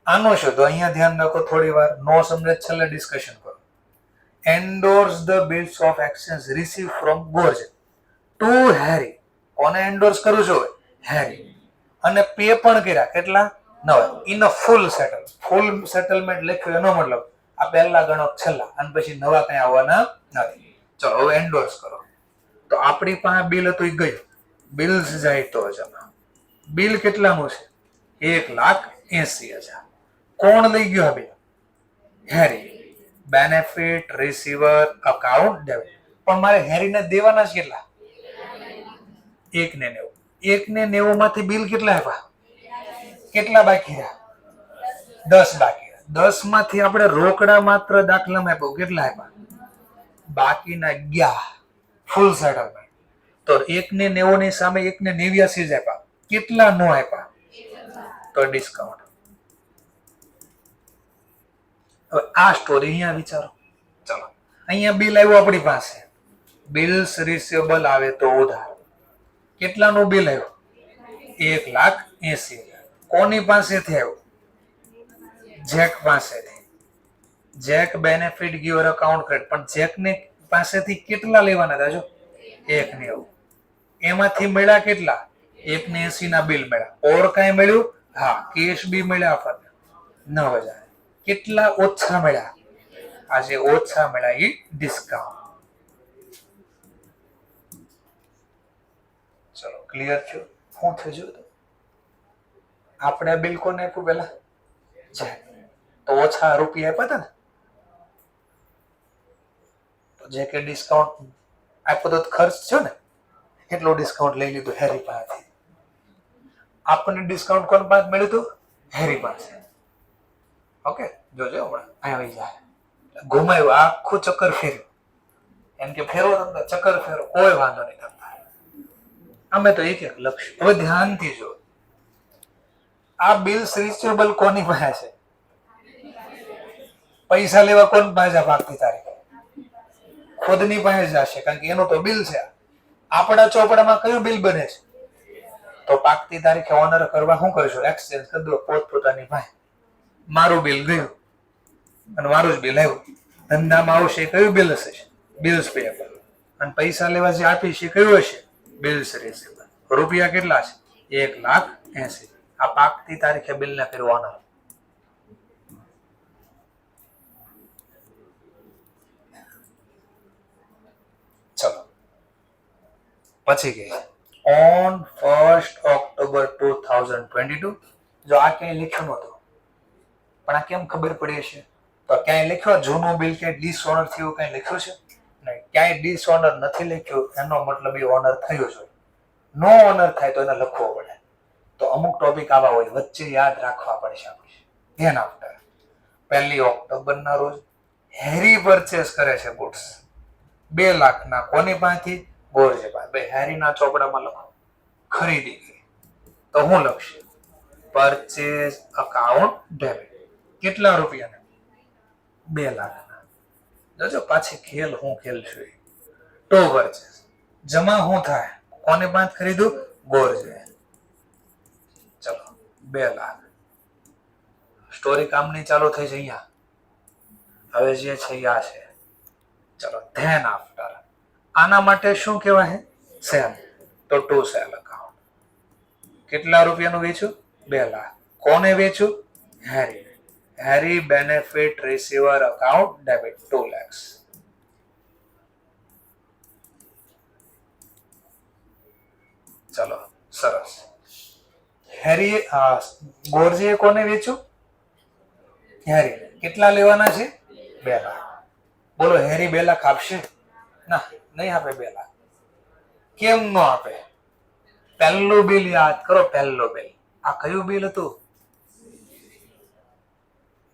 આનો શું? તો અહીંયા ધ્યાન રાખો થોડી વાર. નો સમજે છેલ્લે ડિસ્કશન કરો. Endorse the bills of exchange receive from Gorja to Harry. કોને એન્ડોર્સ કરું છું? હેરી. અને પે પણ કર્યા. કેટલા? 9. In a full settle. Full settlement લખ્યું એનો મતલબ આ પહેલા ગણો છેલ્લા, અને પછી નવા કઈ આવવાના નથી. ચલો હવે એન્ડોર્સ કરો. તો આપણી પાસે બિલ હતું એ ગયું. બિલ્સ જાય તો જમા. બિલ કેટલાનું છે? 1,80,000. કોણ લઈ ગયો આ bill? Harry. Benefit receiver account debit. પણ મારે હેરીને દેવાના છે કેટલા? 1,90,000. 1,90,000 માંથી બિલ કેટલા આપ્યા? કેટલા બાકી રહ્યા? 10 બાકી. 10 માંથી આપણે રોકડા માત્ર દાખલામાં આપ્યું. કેટલા આપ્યા? બાકીના 11. ફૂલ સેટલમેન્ટ. તો 1,90,000 ની સામે 1,89,000 જ આપ્યા. કેટલા નો આપ્યા? તો ડિસ્કાઉન્ટ. હવે આ સ્ટોરી અહીંયા વિચારો. ચલો અહીંયા બિલ આવ્યું આપણી પાસે. બિલ્સ રિસીવેબલ આવે તો ઉધાર. કેટલાનું બિલ આવ્યું? 1,80,000. કોની પાસેથી આવ્યું? જેક પાસેથી. Jack benefit giver account credit. પણ જેકને પાસેથી કેટલા લેવાના હતા? જો 1,90,000. એમાંથી મળ્યા કેટલા? 1,80,000 ના બિલ મળ્યા. ઓર કઈ મળ્યું? હા, કેશ બી મળ્યા આપણને 9,000. કેટલા ઓછા મળ્યા? આજે ઓછા મળ્યા એ ડિસ્કાઉન્ટ. ચલો ક્લિયર થયું? શું થયું? આપણે બિલ કોને આપ્યું પેલા? તો ઓછા રૂપિયા આપ્યા હતા ને, તો જે કે ડિસ્કાઉન્ટ આપ્યો તો ખર્ચ થયો ને, એટલો ડિસ્કાઉન્ટ લઈ લીધું હેરી પાસેથી. આપણને ડિસ્કાઉન્ટ કોણ પાસે મળ્યું હતું? હેરી પાસે. ઓકે, જોજો હમણાં આવી જાય. ઘુમાયું, આખું ચક્કર ફેર્યું. એમ કે ફેરવો તમને, ચક્કર ફેરો, કોઈ વાંધો નહીં કરતા. અમે તો એક લક્ષ્ય. હવે ધ્યાનથી જો, આ બિલ્સ રિસીવેબલ કોની પાસે છે? પૈસા લેવા કોણ પાસે ભાગતી તારીખે? ખુદની પાસે જશે, કારણ કે એનો તો બિલ છે. આપણા ચોપડામાં કયું બિલ બને છે? તો પાકતી તારીખે ઓનર કરવા શું કરશો? એક્સચેન્જ કરી દો પોતપોતાની પાસે. મારું બિલ ગયું અને મારું જ બિલ આવ્યું. ધંધામાં આવશે કયું બિલ હશે? બિલ્સ પેયેબલ. અને પૈસા લેવા જે આપી છે કયું હશે? Bills receivable. રૂપિયા કેટલા છે? 1,80,000. આ પાકતી તારીખે બિલ ને કર્યું ઓનર. ચલો પછી કે ઓન 1st October 2022. જો આ ક્યાંય લખ્યું નહોતું, પણ આ કેમ ખબર પડી હશે? તો ક્યાંય લખ્યું જૂનું બિલ ક્યાંય ડિસઓનર થયું કઈ લખ્યું છે? નહીં, ક્યાંય ડિસઓનર નથી લખ્યું. એનો મતલબ એ ઓનર થયો છે. નો ઓનર થાય તો એને લખવો પડે. તો અમુક ટોપિક આવા હોય, વચ્ચે યાદ રાખવા પડશે આપણે. ધ્યાન આપતા. 1 ઓક્ટોબર ના રોજ હેરી પરચેસ કરે છે ગુડ્સ 2 લાખના. કોની પાસેથી? ગોરજે પાસે. ભાઈ હેરીના ચોપડામાં લખો ખરીદી કરી. તો હું લખશે પરચેઝ અકાઉન્ટ ડેબિટ. કેટલા રૂપિયાના? 2 લાખના. જોજો પાછી ખેલ હું ખેલશું. ટુ પરચેઝ જમા શું થાય? કોને પાંચ ખરીદું? ગોરજે. ચલો 2 લાખ. સ્ટોરી કામની ચાલુ થઈ છે અહીંયા. હવે જે છે આ છે. ચલો ધેન આફ્ટર. આના માટે શું કહેવાય? સેલ. તો ટુ સેલ અકાઉન્ટ. કેટલા રૂપિયાનું વેચ્યું? 2 લાખ. કોને વેચ્યું? Harry. Harry benefit receiver account debit 2 lakhs. ચલો સરસ. હેરી ગોરજીએ કોને વેચ્યું? હેરી. કેટલા લેવાના છે? 2 લાખ. બોલો હેરી 2 લાખ આપશે? ના, નહીં આપે 2 લાખ. કેમ ન આપે? પહેલું બિલ યાદ કરો. પહેલું બિલ આ કયું બિલ હતું?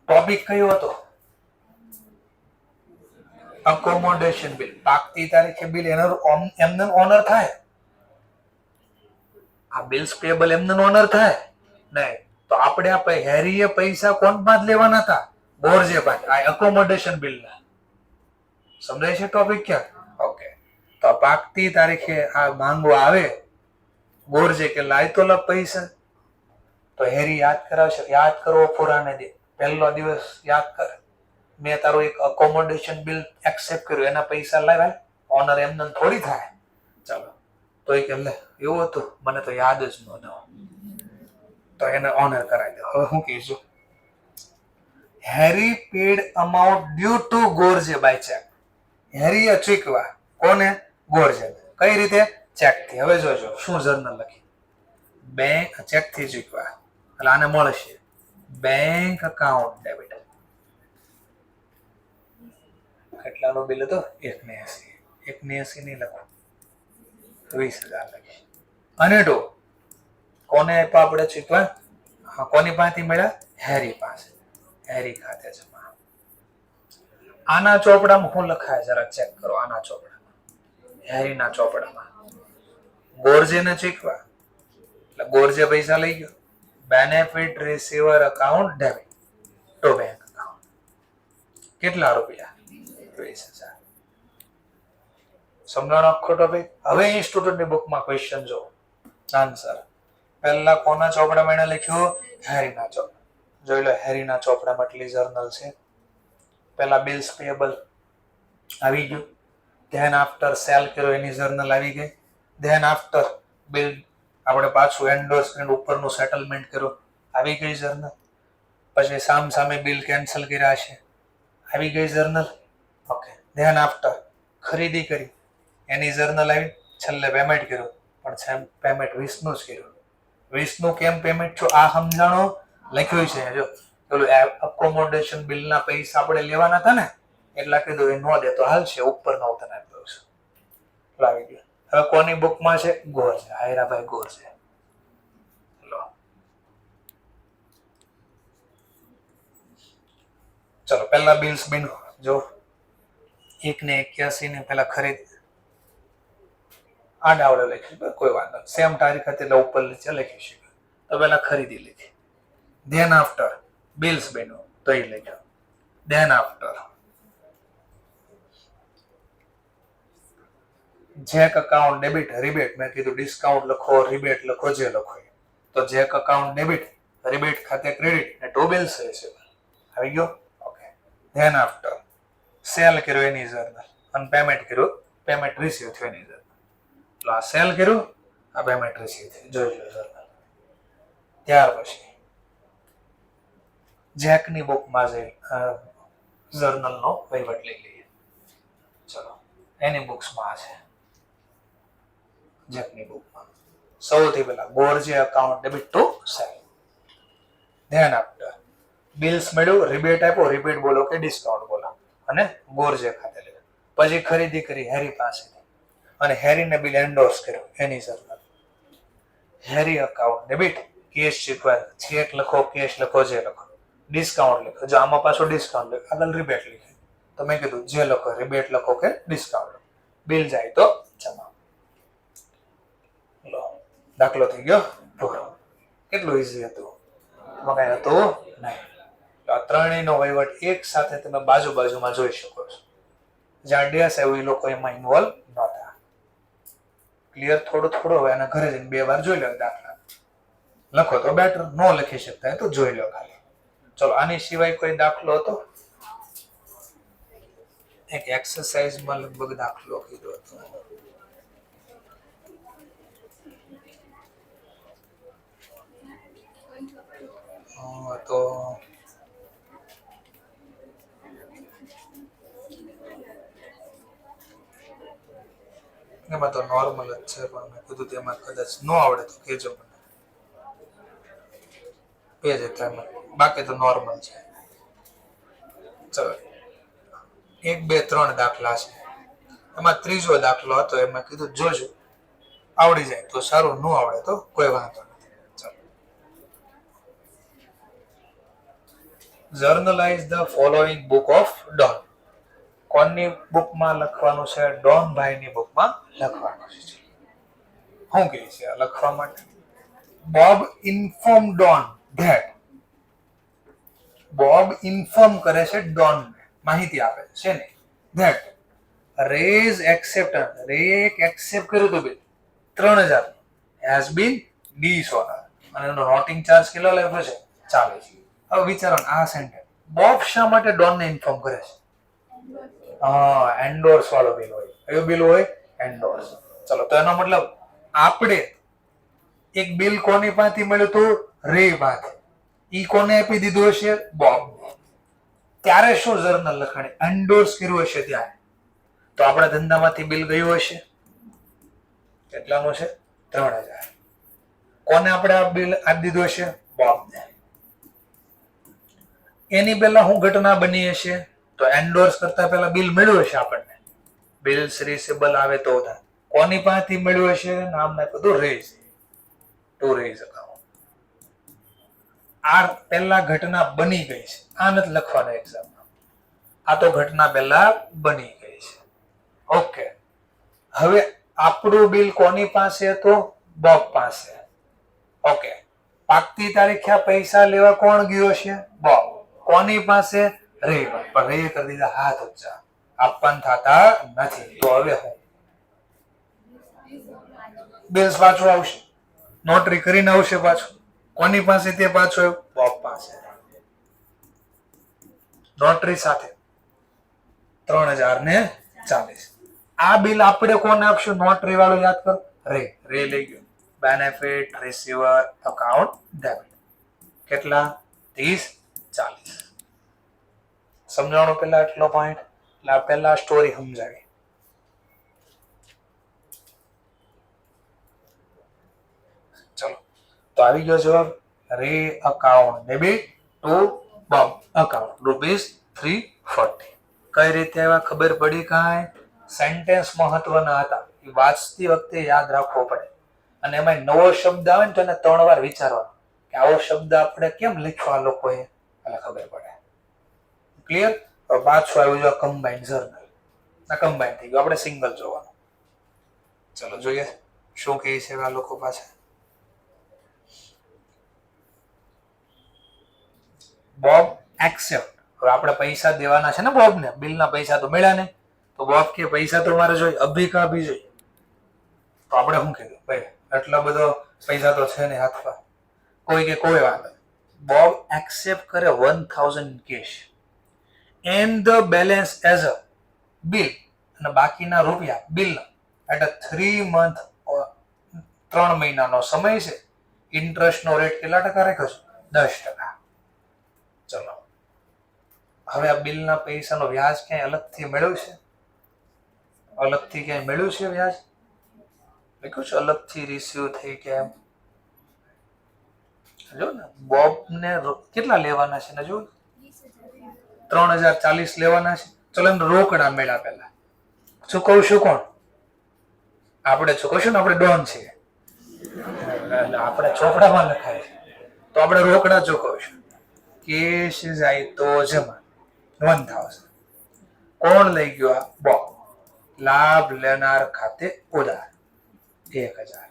ટોપિક કયો હતો? Accommodation bill. પાકતી તારીખે બિલ એમને ઓનર થાય? આ બિલ્સ પેબલ એમને ઓનર થાય નહીં. તો આપણે આ હેરીએ પૈસા કોણ પાંચ લેવાના હતા? ગોરજે પાંચ. આ અકોમોડેશન બિલ ના. સમજાય છે ટોપિક ક્યાં? ઓકે. તો પાકતી તારીખે આ માંગો આવે ગોરજે કે લાય તો લપ પૈસા. તો હેરી યાદ કરાવશે. યાદ કરો પુરાને દે. પહેલો દિવસ યાદ કર. મેં તારું એક અકોમોડેશન બિલ એક્સેપ્ટ કર્યું, એના પૈસા લાવ્યા. ઓનર એમને થોડી થાય. ચાલો તો એ કે લે એવું હતું, મને તો યાદ જ નહોતું. તો એને ઓનર કરાવી દો. હવે હું કહીશું Harry paid amount due to Gorje by cheque. હેરીએ ચૂકવા. કોને? ગોરજે. કઈ રીતે? ચેક થી. હવે જોજો શું જર્નલ લખી. બેંક ચેક થી ચૂકવા. એટલે આને મળશે બેંક અકાઉન્ટ ડેબિટ. કેટલાનો બિલ હતો? 180. 180 નહીં લખો, 20,000 લખી. અને ટુ કોને આપ્યા આપણે ચૂકવા? કોની પાસેથી મળ્યા? હેરી પાસે. હેરી ખાતે જમા. આના ચોપડામાં શું લખાય જરા ચેક કરો. આના ચોપડામાં, હેરીના ચોપડામાં ગોરજેને ચૂકવા એટલે ગોરજે પૈસા લઈ ગયો. Benefit receiver account debit to bank account. કેટલા રૂપિયા? 20,000. સમજાણો આખો ટોપિક? હવે અહીં સ્ટુડન્ટની બુકમાં ક્વેશ્ચન જો આન્સર. પહેલા કોના ચોપડામાં એને લખ્યું? હેરીના ચોપડા. જોઈ લો હેરીના ચોપડામાં એટલી જર્નલ છે. પહેલા બિલ્સ પેયેબલ આવી ગયું. ધેન આફ્ટર સેલ કર્યો એની જર્નલ આવી ગઈ. ધેન આફ્ટર બિલ આપણે પાછું એન્ડોર્સમેન્ટ ઉપરનું સેટલમેન્ટ કર્યું, આવી ગઈ જર્નલ. પછી સામે બિલ કેન્સલ કર્યા છે, આવી ગઈ જર્નલ. ઓકે. ધેન આફ્ટર ખરીદી કરી એની જર્નલ આવી. છેલ્લે પેમેન્ટ કર્યું, પણ પેમેન્ટ 20નું જ કર્યું. 20નું કેમ પેમેન્ટ છો આ સમજાણો લખ્યું છે. જો પેલું અકોમોડેશન બિલના પૈસા આપણે લેવાના હતા ને, એટલા કીધું એ ન દે તો હાલશે, ઉપર નો તને આપ્યો છે. આવી ગયું. હવે કોની બુકમાં છે? ગોરજે. હાયરાભાઈ ગોરજે. ચલો પહેલા બિલ્સ બિન જો 1 ને 81 ને પેલા ખરીદ આડાવડે લખી, કોઈ વાંધો સેમ તારીખ હતી એટલે ઉપર નીચે લખી શકે. તો પેલા ખરીદી લખી. ધેન આફ્ટર બિલ્સ બિનો તો એ લખ્યો. Than after check account debit rebate. મેં કીધું ડિસ્કાઉન્ટ લખો, રિબેટ લખો, જે લખો. તો ચેક અકાઉન્ટ ડેબિટ, રિબેટ ખાતે ક્રેડિટ ને ટુ બિલ્સ રહેશે. આવી ગયો? ઓકે. ધેન આફ્ટર સેલ કર્યો એની જર્નલ અને પેમેન્ટ કર્યું, પેમેન્ટ રિસીવ થયું એની જર્નલ. એટલે આ સેલ કર્યું, આ પેમેન્ટ રિસીવ થયું. જોઈ લો જર્નલ. ત્યાર પછી જેકની બુકમાં જઈ જર્નલનો વહીવટ લઈ લઈએ. ચલો એની બુક્સમાં છે. જેકની બુકમાં સૌથી પહેલા ગોરજે અકાઉન્ટ ડેબિટ ટુ સેલ. ધ્યાન આપતા બિલ્સ મળ્યું, રિબેટ આપ્યો, રિબેટ બોલો કે ડિસ્કાઉન્ટ બોલો, અને ગોરજે ખાતે લીધું. પછી ખરીદી કરી હેરી પાસેથી અને હેરીને બિલ એન્ડોર્સ કર્યો એની જર્નલ. હેરી અકાઉન્ટ ડેબિટ, કેશ ચૂકવાય, ચેક લખો, કેશ લખો, જે લખો. ડિસ્કાઉન્ટ લખો, જો આમાં પાછું ડિસ્કાઉન્ટ લખો, આગળ રિબેટ લખે. તો મેં કીધું જે લખો, રિબેટ લખો કે ડિસ્કાઉન્ટ. બિલ જાય તો જમા. લો દાખલો થઈ ગયો પૂરો. કેટલું ઈઝી હતું, કઈ હતું નહીં. આ ત્રણેયનો વહીવટ એક સાથે તમે બાજુ બાજુમાં જોઈ શકો છો. જ્યાં ડેસ આવ્યું એ લોકો એમાં ઇન્વોલ્વ નહોતા. ક્લિયર? થોડું થોડું હવે એના ઘરે જઈને 2 વાર જોઈ લો દાખલા. લખો તો બેટર, ન લખી શકતા તો જોઈ લો ખાલી. ચલો, આની સિવાય કોઈ દાખલો હતો? એક એક્સરસાઇઝમાં લગભગ દાખલો કીધો હતો. તો એમાં તો નોર્મલ જ છે, પણ મેં કીધું તેમાં કદાચ ન આવડે તો કહેજો મને. પેજ એટલે બાકી તો નોર્મલ છે. ચલો, 1 2 3 દાખલા છે. એમાં ત્રીજો દાખલો હતો, એમાં કીધું જોજો, આવડી જાય તો સારું, ન આવડે તો કોઈ વાંધો નથી. ચલો, journalise the following book of Don. કોની બુકમાં લખવાનું છે? ડોન ભાઈની બુકમાં લખવાનું છે. શું કહે છે લખવા માટે? Bob inform Don that. Bob inform કરે છે ડોન, માહિતી આપે છે ને, ધેટ રેઝ એક્સેપ્ટન્સ, રે એક્સેપ્ટ કર્યું તો બિલ 3000 હેઝ બીન ડિસઓનર, અને એનો નોટિંગ ચાર્જ કેટલો લેવો છે? 40. હવે વિચારો આ સેન્ટેન્સ, બોબ શા માટે ડોનને ઇન્ફોર્મ કરે છે? એન્ડોર્સ વાળો બિલ હોય. કયો બિલ હોય? એન્ડોર્સ. ચલો, તો એનો મતલબ આપણે એક બિલ કોની પાસેથી મળ્યું હતું? રે પાસે. ઈ કોને આપી દીધું હશે? બોબ. ત્યારે શું જર્નલ લખાણી? એન્ડોર્સ કર્યું હશે ત્યારે. તો આપણા ધંધામાંથી બિલ ગયું હશે. કેટલાનું છે? 3000. કોને આપણે આ બિલ આપી દીધું હશે? બોબને. એની પહેલા શું ઘટના બની હશે? તો એન્ડોર્સ કરતા પહેલા બિલ મળ્યું હશે આપણને. બિલ્સ રિસીવેબલ આવે તો થાય. કોની પાસેથી મળ્યું હશે? નામ નાખ્યું હતું રેઝ, ટુ રેઝ અકાઉન્ટ. આ પહેલા ઘટના બની ગઈ છે. આ નથી લખવાનું એક્ઝામમાં. આ તો ઘટના પહેલા બની ગઈ છે. ઓકે, હવે આપણું બિલ કોની પાસે હતું? બોબ પાસે. ઓકે, પાકતી તારીખે પૈસા લેવા કોણ ગયો છે? બોબ. કોની પાસે? રે. પણ રે કરી દીધા હાથ ઊંચા, આપવાન થતા નથી. તો હવે હું બિલ્સ પાછું આવશે, નોટરી કરીને આવશે પાછું. કોની પાસે તે પાછું આવ્યું? બોબ પાસે. નોટરી સાથે 3040. આ બિલ આપણે કોને આપશું? નોટરી વાળું યાદ કરો, રે. રે લઈ ગયો. Benefit receiver account debit. કેટલા? 3040. સમજાવવાનું પહેલા એટલો પોઈન્ટ, એટલે પહેલા સ્ટોરી સમજાવી. ચલો, તો આવી ગયો જવાબ. રે account debit two Bob account ₹340. કઈ રીતે આવ્યા ખબર પડી? કાંઈ સેન્ટેન્સ મહત્વના હતા, એ વાંચતી વખતે યાદ રાખવો પડે. અને એમાં નવો શબ્દ આવે ને તો એને 3 વાર વિચારવાનો કે આવો શબ્દ આપણે કેમ લખવા લોકોએ, એટલે ખબર પડે. ક્લિયર? પાછું આવ્યું જો કમ્બાઇન્ડ જર્નલ. આ કમ્બાઇન્ડ થઈ ગયું, આપણે સિંગલ જોવાનું. ચલો જોઈએ શું કહે છે આ લોકો પાસે. Bob accept. હવે આપણે પૈસા દેવાના છે ને બોબને, બિલના પૈસા તો મળ્યા ને, તો બોબ કે પૈસા તો મારે જોઈએ, અભી કા અભી જોઈએ. તો આપણે શું કીધું? ભાઈ એટલો બધો પૈસા તો છે ને હાથમાં. કોઈ કે કોઈ વાત. બોબ એક્સેપ્ટ કરે 1000 cache and the balance as a bill, અને બાકીના રૂપિયા બિલ એટલે 3 મંથ, 3 મહિનાનો સમય છે. ઇન્ટરેસ્ટનો રેટ કેટલા ટકા રાખ્યો છે? 10%. ચલો, હવે આ બિલના પૈસાનો વ્યાજ ક્યાંય અલગથી મળ્યું છે? અલગથી ક્યાંય મળ્યું છે વ્યાજ? લખ્યું છે અલગથી રિસીવ થઈ કે એમ? જો ને, બોબને કેટલા લેવાના છે ને, જો 3040 લેવાના છે. ચલો એમ રોકડા મળ્યા પહેલા. ચૂકવશું કોણ? આપણે ચૂકવશું ને, આપણે ડોન છીએ, આપણે ચોપડામાં લખાય છે, તો આપણે રોકડા ચૂકવશું. કેશ જાય તો જમા 1000. કોણ લઈ ગયો? આ બોબ. લાભ લેનાર ખાતે ઉધાર 1000.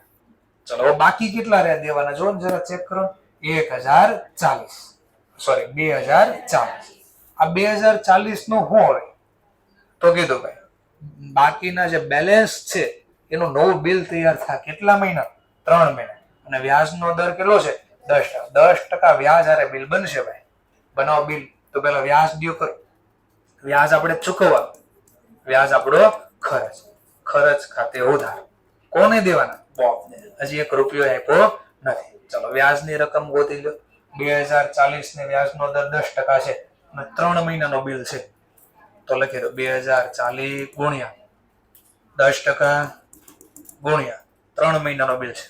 ચલો બાકી કેટલા રહ્યા દેવાના જો ને જરા ચેક કરો 1040 સોરી 2040 આ 2040 નું શું હોય તો કીધું ભાઈ બાકીના જે બેલેન્સ છે એનું નવું બિલ તૈયાર થાય કેટલા મહિના 3 મહિના અને વ્યાજનો દર કેટલો છે 10% વ્યાજ હારે બિલ બનશે ભાઈ બનાવો બિલ તો પેલા વ્યાજ ડ્યુ કરો વ્યાજ આપણે ચૂકવવા વ્યાજ આપણો ખર્ચ ખાતે ઉધાર કોને દેવાના બોબને હજી 1 રૂપિયો આપ્યો નથી ચલો વ્યાજની રકમ ગોતી લો 2040 ને વ્યાજનો દર 10% છે અને 3 મહિનાનો બિલ છે તો લખી દો 2040 ગુણ્યા 10% ગુણ્યા 3 મહિનાનો બિલ છે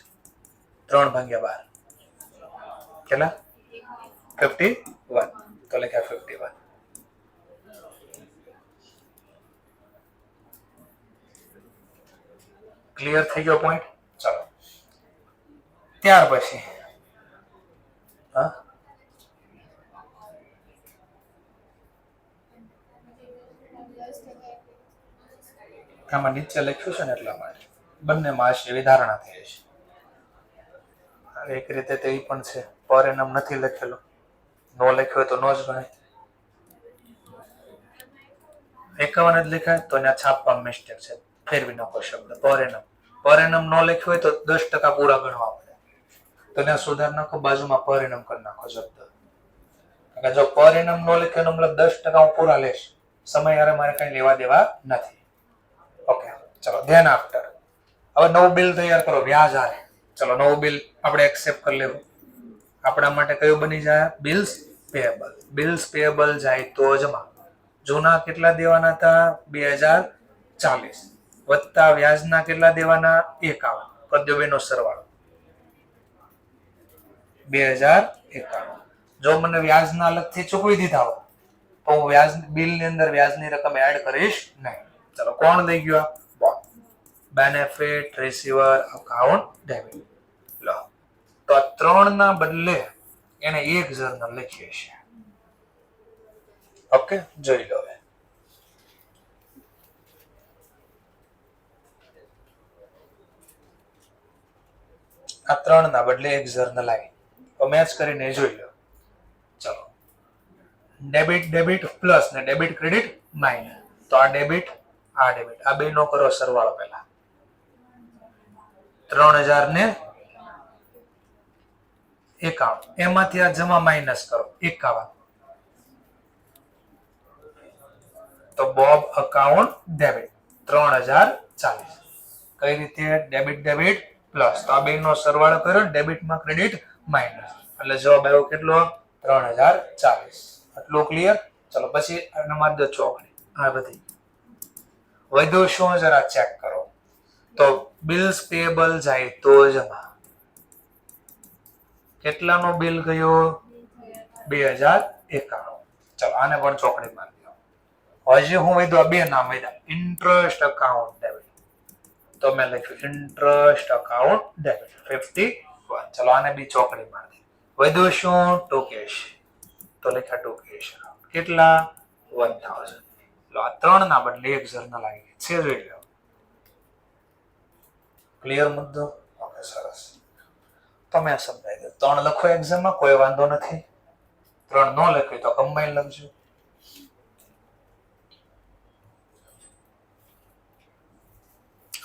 3/12 કેટલા 51 તો લખ્યા 51 ક્લિયર થઈ ગયો પોઈન્ટ ચાલો ત્યાર પછી હા આમાં નીચે લખ્યું છે ને એટલા માટે બંને માં એવી ધારણા થઈ છે એક રીતે તો એ પણ છે પર એનમ નથી લખેલો નો લખ્યો તો નો જ ગણાય 51 જ લખાય તો ત્યાં છાપવામાં મિસ્ટેક છે ફેરવી નાખો શબ્દ પર એનમ નો લખ્યો હોય તો 10% પૂરા ગણવા પડે તો ત્યાં સુધાર નાખો બાજુમાં પર એનમ કરી નાખો શબ્દ કારણ જો પર એનમ નો લખ્યો મતલબ 10% હું પૂરા લેશ સમય યારે મારે કઈ લેવા દેવા નથી ઓકે ચલો ધ્યાન આફ્ટર હવે નવું બિલ તૈયાર કરો વ્યાજ હારે ચલો નવું બિલ આપણે એક્સેપ્ટ કરી લેવું આપણા માટે કયું બની જાય બિલ્સ પેયેબલ જાય તો જમા જૂના કેટલા દેવાના હતા 2040 વત્તા વ્યાજના કેટલા દેવાના 51 કરજો બેનો સરવાળો 2051 જો મને વ્યાજના અલગથી ચૂકવી દીધા હોય તો હું વ્યાજ બિલની અંદર વ્યાજની રકમ એડ કરીશ નહીં ચલો કોણ લઈ ગયો bond benefit receiver account debit લો તો આ 3 ના બદલે એને એક જર્નલ લખીએ છીએ ઓકે જોઈ લો આ 3 ના બદલે એક જર્નલ આવી તો મેચ કરીને જોઈ લો ચલો ડેબિટ પ્લસ ને ડેબિટ ક્રેડિટ માઇનસ તો આ ડેબિટ આ બે નો કરો સરવાળો પહેલા 3000 ને 51 એમાંથી આ જમા માઇનસ કરો 51 તો બોબ અકાઉન્ટ ડેબિટ 3040 કઈ રીતે ડેબિટ પ્લસ તો આ બે નો સરવાળો કર્યો ડેબિટમાં ક્રેડિટ માઇનસ એટલે જવાબ આવ્યો કેટલો 3040 આટલું ક્લિયર ચલો પછી નંબર 2 ચોકડી આ બધી વધુ શું જરા ચેક કરો તો બિલ્સ પેયેબલ જાય તો જમા કેટલાનો બિલ ગયો 2091 ચલો આને પણ ચોકડી મારી દો હજી હું વધુ આ બે નામ વધ્યા ઇન્ટરેસ્ટ અકાઉન્ટ ડેબિટ તો મેં લખ્યું ઇન્ટરેસ્ટ અકાઉન્ટ ડેબિટ 51 ચલો આને બી ચોકડી મારી વધુ શું ટોકેશ તો લખ્યા ટોકેશ કેટલા 1000 લો આ 3 ના બદલે એક જર્નલ આવી છે જોઈ લો ક્લિયર મુદ્દો ઓકે સરસ તમે સમજાઈ દો 3 લખો એક્ઝામમાં કોઈ વાંધો નથી 3 નો લખ્યું તો કમ્બાઈન લખજો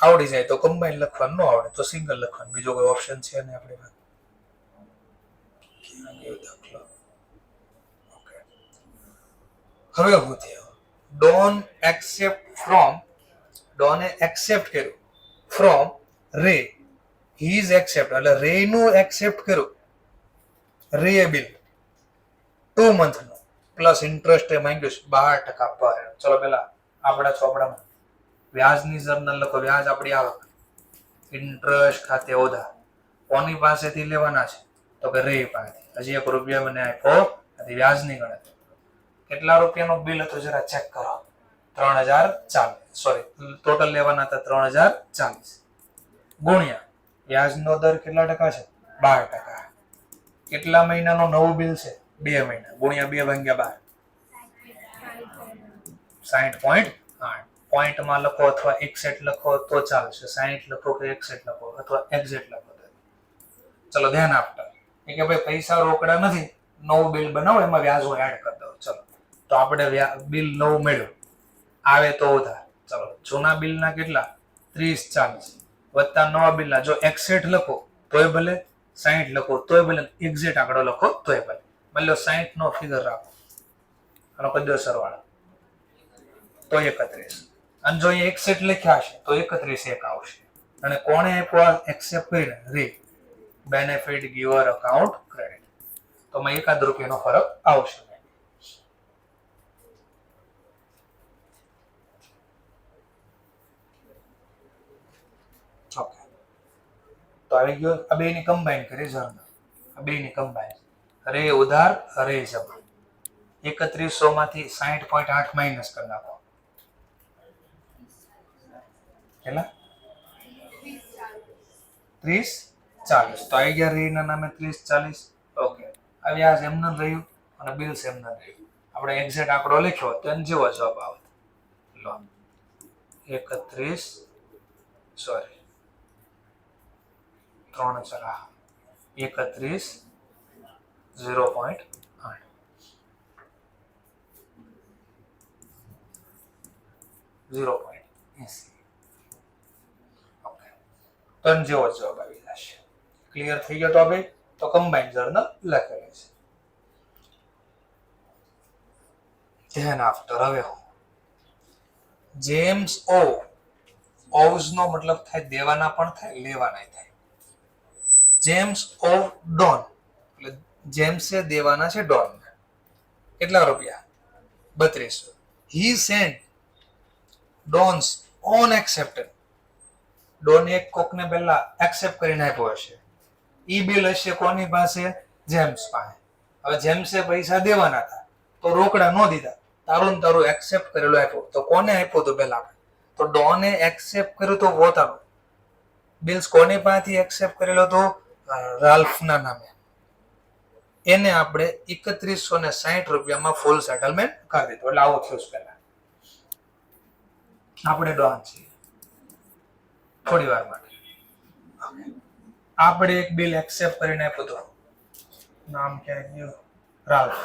આવડી જાય તો કમ્બાઈન લખવાનું ન આવડે તો સિંગલ લખવાનું બીજો કોઈ ઓપ્શન છે ને આપણે હવે હું થયો ડોન એક્સેપ્ટ કર્યું ફ્રોમ રે હી ઇઝ એક્સેપ્ટ એટલે રે નું એક્સેપ્ટ કર્યું રે બિલ 2 મંથ નું પ્લસ ઇન્ટરેસ્ટ એ માંગ્યું 12% પર ચલો પેલા આપણા ચોપડામાં વ્યાજની જર્નલ લખો વ્યાજ આપણી આવક ઇન્ટરેસ્ટ ખાતે ઉધાર કોની પાસેથી લેવાના છે તો કે રે પાસેથી હજી 1 રૂપિયા મને આપ્યો નથી વ્યાજની ગણતરી કેટલા રૂપિયાનું બિલ હતું જરા ચેક કરો 3040 સોરી ટોટલ લેવાના હતા 3040 ગુણ્યા વ્યાજનો દર કેટલા ટકા છે 12% કેટલા મહિનાનું નવું બિલ છે 2 મહિના ગુણ્યા 2/12 60.8 પોઈન્ટમાં લખો અથવા એક્ઝેક્ટ લખો તો ચાલશે 60 લખો કે એક્ઝેક્ટ લખો અથવા એક્ઝેક્ટ લખો ચલો ધ્યાન આપતા કે ભાઈ પૈસા રોકડા નથી, નવું બિલ બનાવો, એમાં વ્યાજ હું એડ કરી દઉં. ચલો તો આપણે બિલ નવું મળ્યું, આવે તો ઉધાર. ચલો જૂના બિલના કેટલા 30-40 વત્તા નવા બિલના, જો એક્ઝેક્ટ લખો તોય ભલે, 60 લખો તોય ભલે, એક્ઝેક્ટ આંકડો લખો તોય ભલે. મતલબ 60 નો ફિગર રાખો, આનો કરી દો સરવાળો તો 31. અને જો એ એક્ઝેક્ટ લખ્યા હશે તો 31 એક આવશે. અને કોણે આપ્યો એક્સેપ્ટ કરીને? રી બેનિફિટ ગિવર અકાઉન્ટ ક્રેડિટ. તો માં 1 રૂપિયાનો ફરક આવશે. ઓકે, તો આવી ગયો. આ બેની કમ્બાઈન કરી ઝરના, આ બેની કમ્બાઈન રે ઉધાર રે જમા. 3100 માંથી 60.8 માઇનસ કરી નાખો. કેટલા? 30-40. તો આવી ગયા રે ના નામે 30-40. ઓકે, આ વ્યાજ એમને રહ્યું અને બિલ્સ એમને રહ્યું. આપણે એક્ઝેક્ટ આંકડો લખ્યો તો એને જેવો જવાબ આવે. લો 31 0.8. ઓકે, તો જેવો જવાબ આવી જશે. ક્લિયર થઈ ગયો ટોપિક? તો કમ્બાઈન જર્નલ લખેલી છે. ધ્યાન આપતો હવે હું જેમ્સ ઓ, ઓવ્સ નો મતલબ થાય દેવાના પણ થાય, લેવાના થાય. જેમ્સ ઓ ડોન, એટલે જેમ્સે દેવાના છે ડોન. કેટલા રૂપિયા? 3200. હી સેન્ટ ડોન્સ ઓન એક્સેપ્ટેડ, ડોન એક કોકને પહેલા એક્સેપ્ટ કરીને આપ્યો હશે. ઈ બિલ હશે કોની પાસે? જેમ્સ પાસે. હવે જેમ્સે પૈસા દેવાના હતા તો રોકડા ન દીધા, તારું એક્સેપ્ટ કરેલું આપ્યું. તો કોને આપ્યું તો પહેલા? તો ડોને એક્સેપ્ટ કર્યું તો પોતાનું બિલ્સ કોની પાસેથી એક્સેપ્ટ કરેલો તો રાલ્ફના નામે. એને આપણે 3160 રૂપિયામાં ફૂલ સેટલમેન્ટ કરી દીધું. એટલે આવું થયું પહેલા. આપણે ડોન છીએ થોડી વાર માટે. આપણે એક બિલ એક્સેપ્ટ કરીને આપ્યું હતું, નામ ક્યાં ગયું? રાલ્ફ.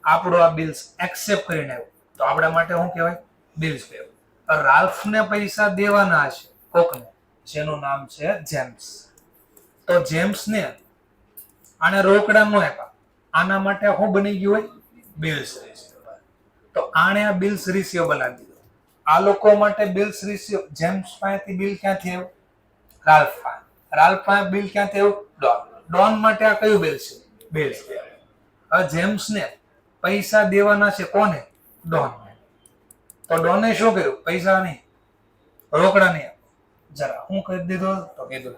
આપણું આ બિલ્સ એક્સેપ્ટ કરીને આવ્યું તો આપણા માટે શું કહેવાય? બિલ્સ કહેવાય. રાલ્ફને પૈસા દેવાના હશે કોકને, જેનું નામ છે જેમ્સ. તો જેમ્સને આને રોકડા ન આપ્યા, આના માટે શું બની ગયું હોય? Bills receivable. તો આને આ બિલ્સ રિસીવેબલ આપી દીધું. આ લોકો માટે બિલ્સ રિસીવ, જેમ્સ પાસેથી બિલ ક્યાંથી આવ્યું? રાલ્ફ પાસે. રાલ્ફ પાસે બિલ ક્યાંથી આવ્યું? ડોન. ડોન માટે આ કયું બિલ છે? બિલ્સ. હવે જેમ્સને પૈસા દેવાના છે કોને? ડોનને. તો ડોને શું કર્યું? પૈસા નહીં, રોકડા નહીં, જરા હું કરી દીધું તો કીધું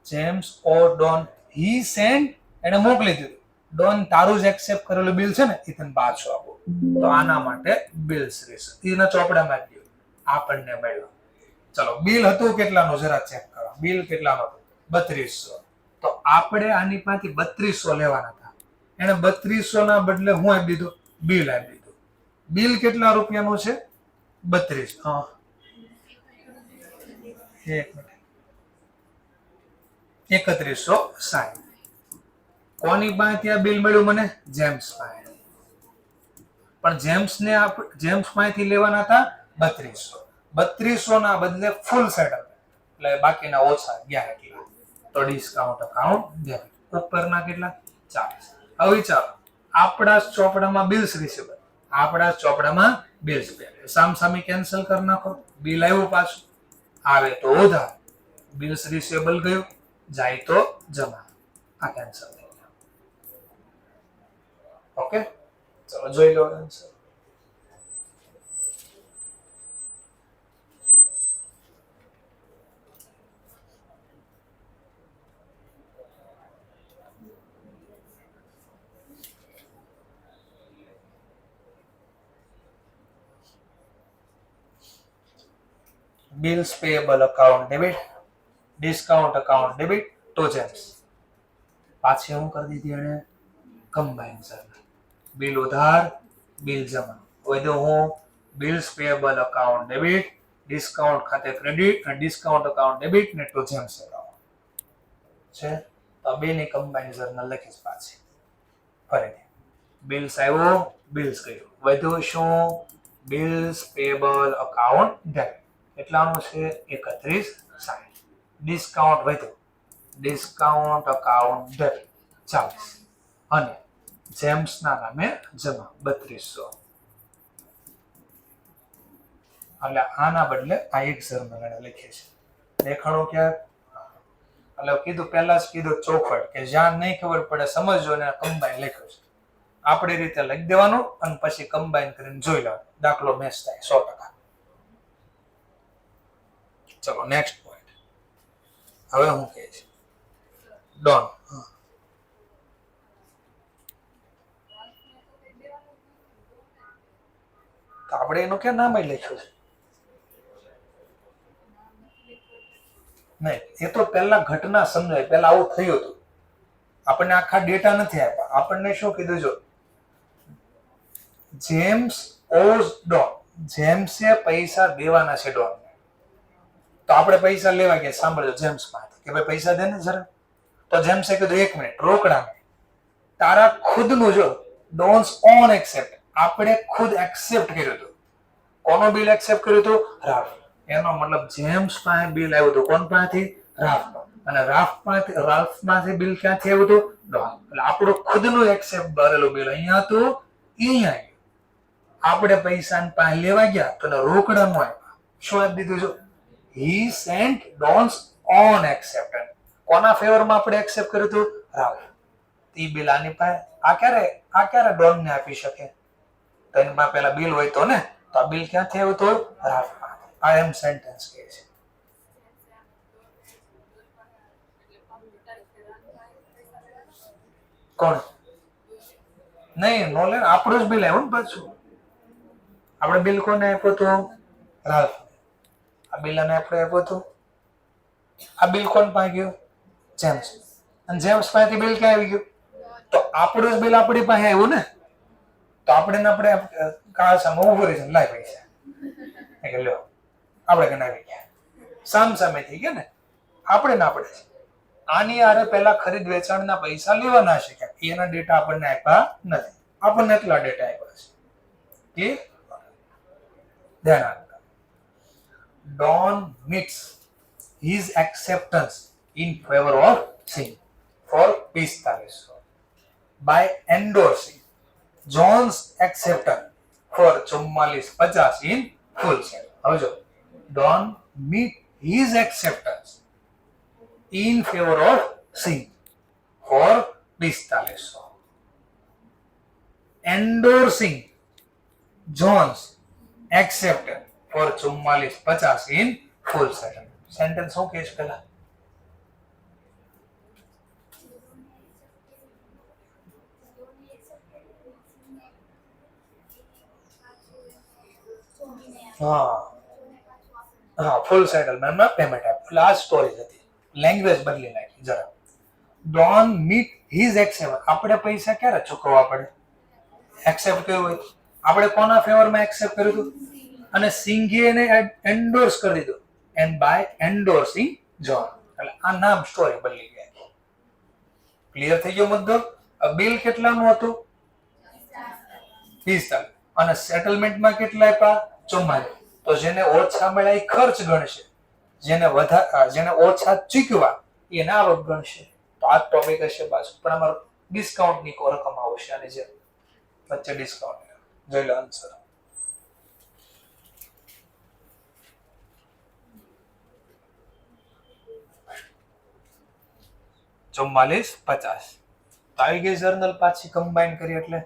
જેમ્સ ઓર ડોન હી સેન્ટ, એને મોકલી દીધું. ડોન તારું જ એક્સેપ્ટ કરેલું બિલ છે ને એ તને પાછું આપો. તો આના માટે બિલ્સ રીસ એના ચોપડામાં જ ગયું, આપણને મળ્યું. ચલો બિલ હતું કેટલાનું જરા ચેક કરો. બિલ કેટલાનું હતું? 3200. તો આપણે આની પાસેથી 3200 લેવાના હતા. એને 3200 ના બદલે હું આપી દીધું? બિલ આપી દીધું. બિલ કેટલા રૂપિયાનું છે? 32. હા, એક મિનિટ. 3160. કોની પાસેથી આ બિલ મળ્યું મને? જેમ્સ પાસે. પણ જેમ્સ પાસેથી લેવાના હતા 3200. 3200 ના બદલે ફૂલ સેટલમેન્ટ, એટલે બાકીના ઓછા ગયા એટલા. તો ડિસ્કાઉન્ટ અકાઉન્ટ ડેબિટ. ઉપરના કેટલા? 40. હવે ચાલો આપણા ચોપડામાં બિલ્સ રિસીવેબલ, આપણા ચોપડામાં બિલ્સ પેયેબલ. સામસામે કેન્સલ કરી નાખો. બિલ આવ્યું પાછું, આવે તો ઉધાર, બિલ્સ રિસીવેબલ ગયું, જાય તો જમા. આ કેન્સલ થઈ ગયું. ઓકે, ચલો જોઈ લો answer. Bills payable account debit, discount account debit to James. પાછી હું કરી દીધી એને કમ્બાઈન સર. બિલ ઉધાર, બિલ જમા. હવે તો હું bills payable account debit, discount ખાતે ક્રેડિટ અને ડિસ્કાઉન્ટ અકાઉન્ટ ડેબિટ ને ટુ જેમ્સ અકાઉન્ટ. છે તો બેની કમ્બાઈન જર્નલ લખીશ પાછી ફરીથી. બિલ્સ આવ્યો, બિલ્સ ગયું, વધ્યું શું? Bills payable account debit. કેટલાનું છે? 3160. ડિસ્કાઉન્ટ વધ્યું, ડિસ્કાઉન્ટ અકાઉન્ટ ડેબિટ 40 અને જેમ્સના નામે જમા 3200. એટલે આના બદલે આ એક જર્નલ એને લખીએ છે. દેખાડો ક્યાંક? એટલે કીધું પહેલા જ કીધું ચોખવટ કે જ્યાં નહીં ખબર પડે સમજજો ને કમ્બાઈન લખ્યું છે. આપણી રીતે લખી દેવાનું અને પછી કમ્બાઈન કરીને જોઈ લેવાનું. દાખલો મેચ થાય 100%. ચલો નેક્સ્ટ પોઈન્ટ. હવે હું કહે છે ડોન. તો આપણે એનું ક્યાં નામ લખ્યું છે? નહીં, એ તો પહેલા ઘટના સમજાય. પહેલા આવું થયું હતું. આપણને આખા ડેટા નથી આપ્યા. આપણને શું કીધું? જો જેમ્સ ઓઝ ડોન, જેમ્સે પૈસા દેવાના છે ડોન. તો આપણે પૈસા લેવા ગયા. સાંભળજો જેમ્સ માંથી કે ભાઈ પૈસા દે ને જરા. તો જેમ્સે કીધું 1 મિનિટ રોકડા નહીં, તારા ખુદનું જો ડોન્સ ઓન એક્સેપ્ટ. આપણે ખુદ એક્સેપ્ટ કર્યું હતું. કોનો બિલ એક્સેપ્ટ કર્યું હતું? રાફ. એનો મતલબ જેમ્સ પાસે બિલ આવ્યું હતું. કોણ પાસેથી? રાફ. અને રાફ માંથી બિલ ક્યાંથી આવ્યું હતું? ડોન. એટલે આપણું ખુદનું એક્સેપ્ટ ભરેલું બિલ અહીંયા હતું, અહીંયા આવ્યું. આપણે પૈસા પાસે લેવા ગયા તો રોકડા નો આપ્યા. શું આપી દીધું? જો he sent dons on acceptance. કોના ફેવરમાં આપણે એક્સેપ્ટ કર્યું હતું? રાફ. ઈ બિલ આની પાસે આ ક્યારે ડોન ને આપી શકે? તો એની પાસે પેલા બિલ હોય તો ને. તો આ બિલ ક્યાંથી આવ્યું હતું? રાફ. આ એમ સેન્ટેન્સ કહે છે. કોણ? નહીં, નો લે, આપણું જ બિલ આવ્યું ને પાછું. આપણે બિલ કોને આપ્યું હતું? રાફ. આ બિલ આને આપણે આપ્યું હતું. આ બિલ કોણ પાસે ગયું? જેમ્સ. અને જેમ્સ પાસેથી બિલ ક્યાં આવી ગયું? તો આપણું જ બિલ આપણી પાસે આવ્યું ને. તો આપણે કાળ સામે ઉભું રહી છે, લાય પૈસા કે લ્યો, આપણે કે આવી ગયા, સામ સામે થઈ ગયા ને. આપણે ના પડે છે. આની આરે પહેલા ખરીદ વેચાણના પૈસા લેવાના છે કે એના ડેટા આપણને આપ્યા નથી. આપણને એટલા ડેટા આપ્યા છે કે ધ્યાન રાખતા. Don meets his acceptance in favor of Singh for 4500 by endorsing John's acceptance for 4450 in full set. હવે જો Don meet his acceptance in favor of Singh for 4500. Endorsing John's acceptance for 4450 in full settlement. Sentence શું કહે છે પેલા? હા, ફૂલ સેટલમેન્ટમાં payment આપ્યું. એટલે આ સ્ટોરી હતી. લેંગ્વેજ બદલી નાખી જરા. Don meet his accept. આપણે પૈસા ક્યારે ચૂકવવા પડે? એક્સેપ્ટ કર્યું હોય. આપણે કોના ફેવરમાં એક્સેપ્ટ કર્યું હતું? અને સિંઘે એને એન્ડોર્સ કરી દીધું. And by endorsing John. એટલે આ નામ સ્ટોરી બદલી ગયા. ક્લિયર થઈ ગયો મુદ્દો? બિલ કેટલાનું હતું? 45. અને સેટલમેન્ટમાં કેટલા આપ્યા? 44. તો જેને ઓછા મળ્યા એ ખર્ચ ગણશે, જેને ઓછા ચૂકવા એને આવક ગણશે. તો આ ટોપિક હશે પાછું, પણ અમારું ડિસ્કાઉન્ટની રકમ આવશે. અને જે વચ્ચે ડિસ્કાઉન્ટ જોઈ લો આન્સર. $44.50. તો આવી ગઈ જર્નલ પાછી કમ્બાઈન કરી એટલે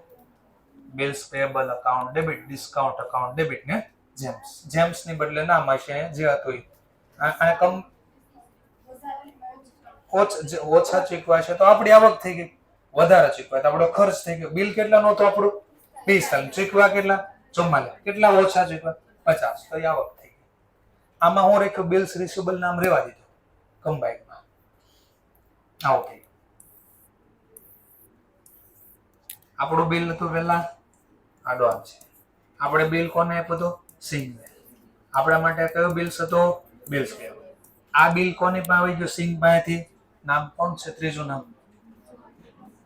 bills payable account debit, discount account debit ને જેમ્સ ની બદલે નામ હશે જે હતું આ કમ ઓછા ચૂકવા છે તો આપણી આવક થઈ ગઈ. વધારે ચૂકવા તો આપણો ખર્ચ થઈ ગયો. બિલ કેટલાનો હતો આપણું? 45. ચૂકવા કેટલા? 44. કેટલા ઓછા ચૂકવા? 50. તો એ આવક થઈ ગઈ. આમાં હું રાખ્યું બિલ્સ રિસીવેબલ નામ રેવા દીધું કમ્બાઈનમાં. આવું થઈ ગયું. આપણું બિલ હતું પેલા આ ડોન છે. આપણે બિલ કોને આપ્યું હતું? સિંઘને. આપણા માટે કયો બિલ્સ હતો? બિલ્સ કહેવાય. આ બિલ કોની પાસે આવી ગયું? સિંઘ પાસેથી. નામ કોણ છે? ત્રીજું નામ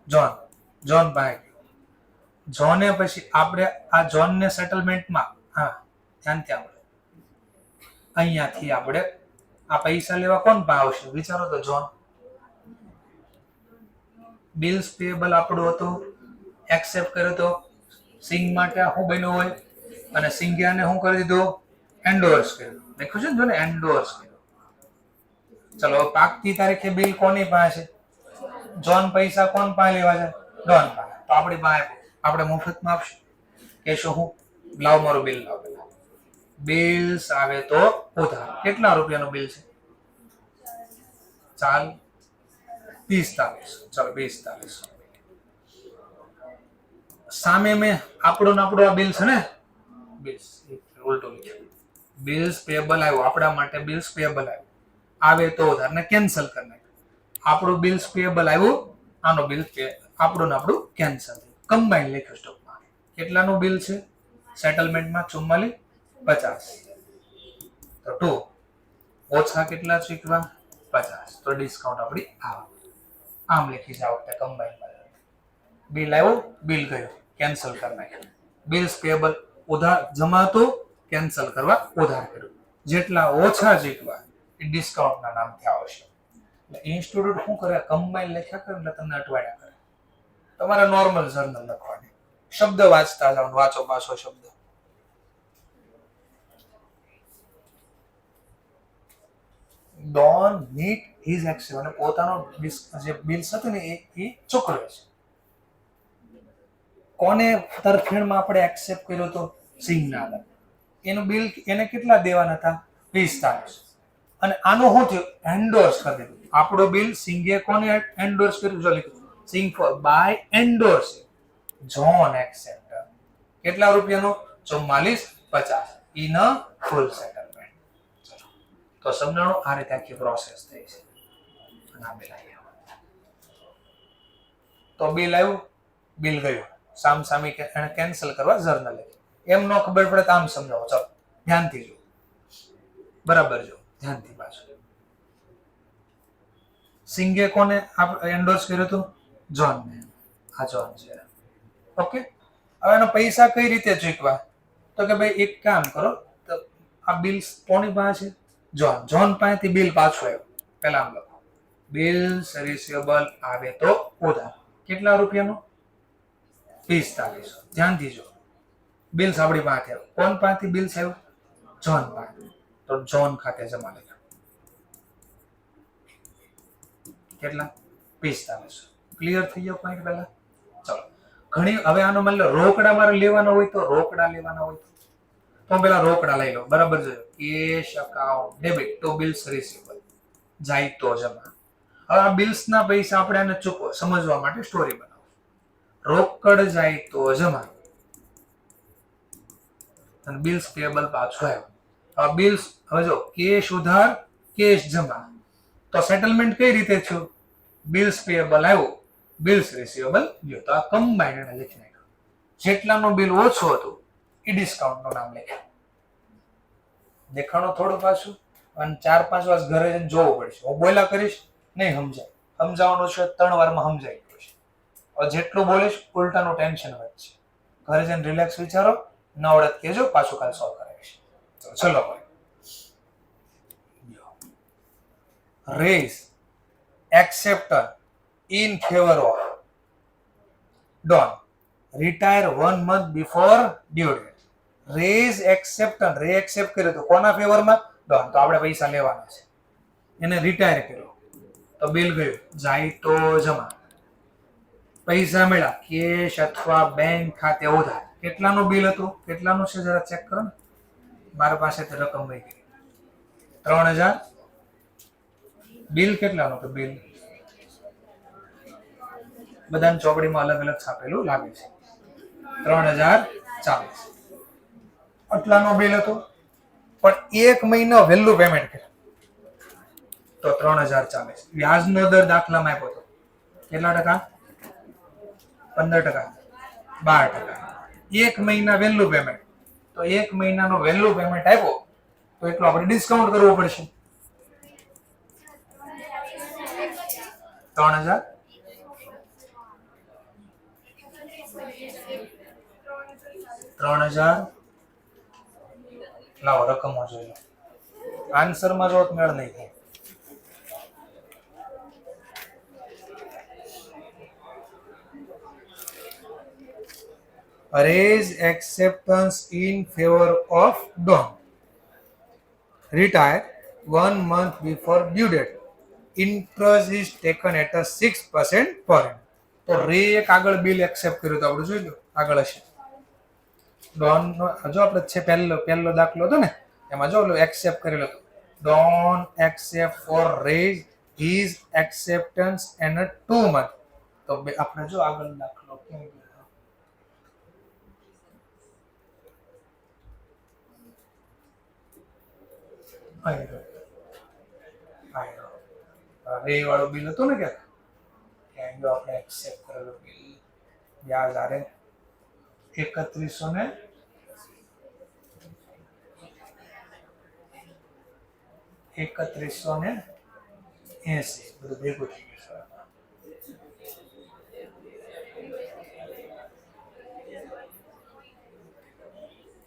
જોન. જોન પાસે જોને પછી આપણે આ જોનને સેટલમેન્ટમાં, હા ધ્યાનથી આપણે અહીંયાથી આપણે આ પૈસા લેવા કોણ પાસે આવશે? વિચારો તો. જોન. બિલ્સ પેએબલ આપણું હતું, એક્સેપ્ટ કર્યો તો સિંગ માટે શું બન્યું હોય, અને સિંઘિયાને શું કરી દીધું? એન્ડોર્સ કર્યું. લખ્યું છે ને જો ને, એન્ડોર્સ કર્યું. ચલો પાકતી તારીખે બિલ કોની પાસે છે? જોન પૈસા કોણ પાસે લેવા છે? ડોન પાસે. તો આપણી પાસે આપણે મફતમાં આપશું કે શું? હું લાવ મારું બિલ લાવ. બિલ્સ આવે તો ઉધાર. કેટલા રૂપિયાનું બિલ છે? ચાલ 45. ચલો 45. સામે મેં આપણું આ બિલ છે ને, બિલ્સ ઉલટું લખ્યું. બિલ્સ પેએબલ આવ્યું આપણા માટે, બિલ્સ પેએબલ આવ્યું, આવે તો ઉધાર ને કેન્સલ કરી નાખ્યું. આપણું બિલ્સ પેએબલ આવ્યું, આનો બિલ આપણું કેન્સલ થયું. કમ્બાઈન લખ્યું સ્ટોકમાં. કેટલાનું બિલ છે સેટલમેન્ટમાં? 44.50. તો 2 ઓછા કેટલા ચૂકવા? 50. તો ડિસ્કાઉન્ટ આપણી આવે. આમ લખી જાવ કે કમ્બાઈનમાં બિલ આવ્યું, બિલ ગયું, કેન્સલ કરી નાખ્યું. બિલ્સ પેએબલ ઉધાર જમા હતું, કેન્સલ કરવા ઉધાર કર્યું. જેટલા ઓછા ચૂકવા એ ડિસ્કાઉન્ટના નામથી આવશે. એટલે ઇન્સ્ટિટ્યૂટ શું કરે? કમ્બાઈન લખ્યા કરે એટલે તમને અટવાડ્યા કરે. તમારે નોર્મલ જર્નલ લખવાની, શબ્દ વાંચતા જાવ, વાંચો પાછો શબ્દ. ડોન મીટ હિઝ એક્સેપ્ટ, અને પોતાનો જે બિલ્સ હતું ને એ ચૂકવે છે. કોને તરફેણમાં આપણે એક્સેપ્ટ કર્યો તો? સિંઘના. એનું બિલ એને કેટલા દેવાના હતા? 45. અને આનું શું થયું? એન્ડોર્સ કરી દીધું. આપણો બિલ સિંઘે કોને એન્ડોર્સ કર્યું? જો લખ્યું Singh for by endorse John accept. કેટલા રૂપિયાનું? 44.50 ઇન અ ફૂલ સેટલમેન્ટ. તો સમજાણું આ રીતે આખી પ્રોસેસ થઈ છે. તો બિલ આવ્યું, બિલ ગયું, સામસામી એને કેન્સલ કરવા જર્નલ એમ ન ખબર પડે તો આમ સમજાવો. ચાલો ધ્યાનથી જો, બરાબર જો, ધ્યાનથી પાછું. સિંઘે કોને એન્ડોર્સ કર્યું હતું? જોનને. આ જોન છે. ઓકે. હવે એના પૈસા કઈ રીતે ચૂકવા? તો કે ભાઈ એક કામ કરો, તો આ બિલ કોની પાસે? જોન. જોન પાસેથી બિલ પાછું આવ્યું. પેલા આમ લખો, બિલ્સ રિસીવેબલ આવે તો ઉધાર. કેટલા રૂપિયાનું? 45. ધ્યાનથી જો, બિલ્સ આપણી પાસે આવ્યું. કોણ પાસેથી બિલ્સ આવ્યું? જોન પાસે. તો જોન ખાતે જમા લખ્યું. કેટલા? 45. ક્લિયર થઈ ગયો પોઈન્ટ પહેલા? ચલો ઘણી હવે આનો મતલબ રોકડા મારે લેવાના હોય તો, રોકડા લેવાના હોય તો પેલા રોકડા લઈ લો. બરાબર છે. Cash account debit two bills receivable, જાય તો જમા. હવે આ બિલ્સ ના પૈસા આપણે આને ચૂકવો સમજવા માટે સ્ટોરી બનાવો. રોકડ જાય તો જમા, અને બિલ્સ પેએબલ પાછું આવ્યું. હવે બિલ્સ, હવે જો કેશ ઉધાર, કેશ જમા. તો સેટલમેન્ટ કઈ રીતે થયું? બિલ્સ પેએબલ આવ્યું, બિલ્સ રિસીવેબલ ગયો. તો આ કમ્બાઈન એને લખી નાખ્યું. જેટલાનું બિલ ઓછું હતું એ ડિસ્કાઉન્ટનું નામ લખ્યું. દેખાણો થોડું પાછું, અને 4-5 વાર ઘરે જઈને જોવું પડશે. હું બોલ્યા કરીશ નહીં સમજાય, સમજાવવાનું છે 3 વારમાં સમજાઈ ગયું છે. હવે જેટલું બોલીશ ઉલટાનું ટેન્શન વધશે. ઘરે જઈને રિલેક્સ વિચારો, ન આવડત કહેજો, પાછું કાલ સોલ્વ કરાવીશ. ચલો rays acceptance in favor of Don. Retire 1 month before due date. Raise acceptance. Re-accept કર્યો તો કોના ફેવરમાં? Don. તો આપણે પૈસા લેવાના છે. એને રિટાયર કર્યો તો બિલ ગયું, જાય તો જમા. પૈસા મળ્યા કેશ અથવા બેંક ખાતે ઉધાર. કેટલાનું બિલ હતું? કેટલાનું છે જરા ચેક કરો ને. મારી પાસે તો રકમ વહી ગઈ 3000. બિલ કેટલાનું? તો બિલ બધાની ચોપડીમાં અલગ અલગ છાપેલું લાગે છે. 3040 આટલાનું બિલ હતું, પણ 1 મહિનો વહેલું પેમેન્ટ કર્યું તો 3040. વ્યાજનો દર દાખલામાં આપ્યો હતો કેટલા ટકા? 15%, 12%. 1 મહિના વહેલું પેમેન્ટ, તો 1 મહિનાનો વહેલું પેમેન્ટ આપ્યો તો એટલું આપણે ડિસ્કાઉન્ટ કરવું પડશે. 3000 3000 લાવો રકમો જોઈ લો. આન્સરમાં જો મેળ નહીં થાય. Raise acceptance in favor of Don. Retire 1 month before due date. Interest is taken at a 6% per annum. તો રે એક આગળ બિલ એક્સેપ્ટ કર્યું તો આપણે જોઈ લો આગળ હશે. ડોન જો આપણે છે પહેલો દાખલો હતો ને એમાં જો એક્સેપ્ટ કરેલો હતો. Don accept for Ray's his acceptance in 2 month. તો આપણે જો આગળ દાખલો કેમ રે વાળો બિલ હતો ને કે આપણે એક્સેપ્ટ કરેલો બિલ વ્યાજ આરે 3180 બધું ભેગું થઈ ગયું.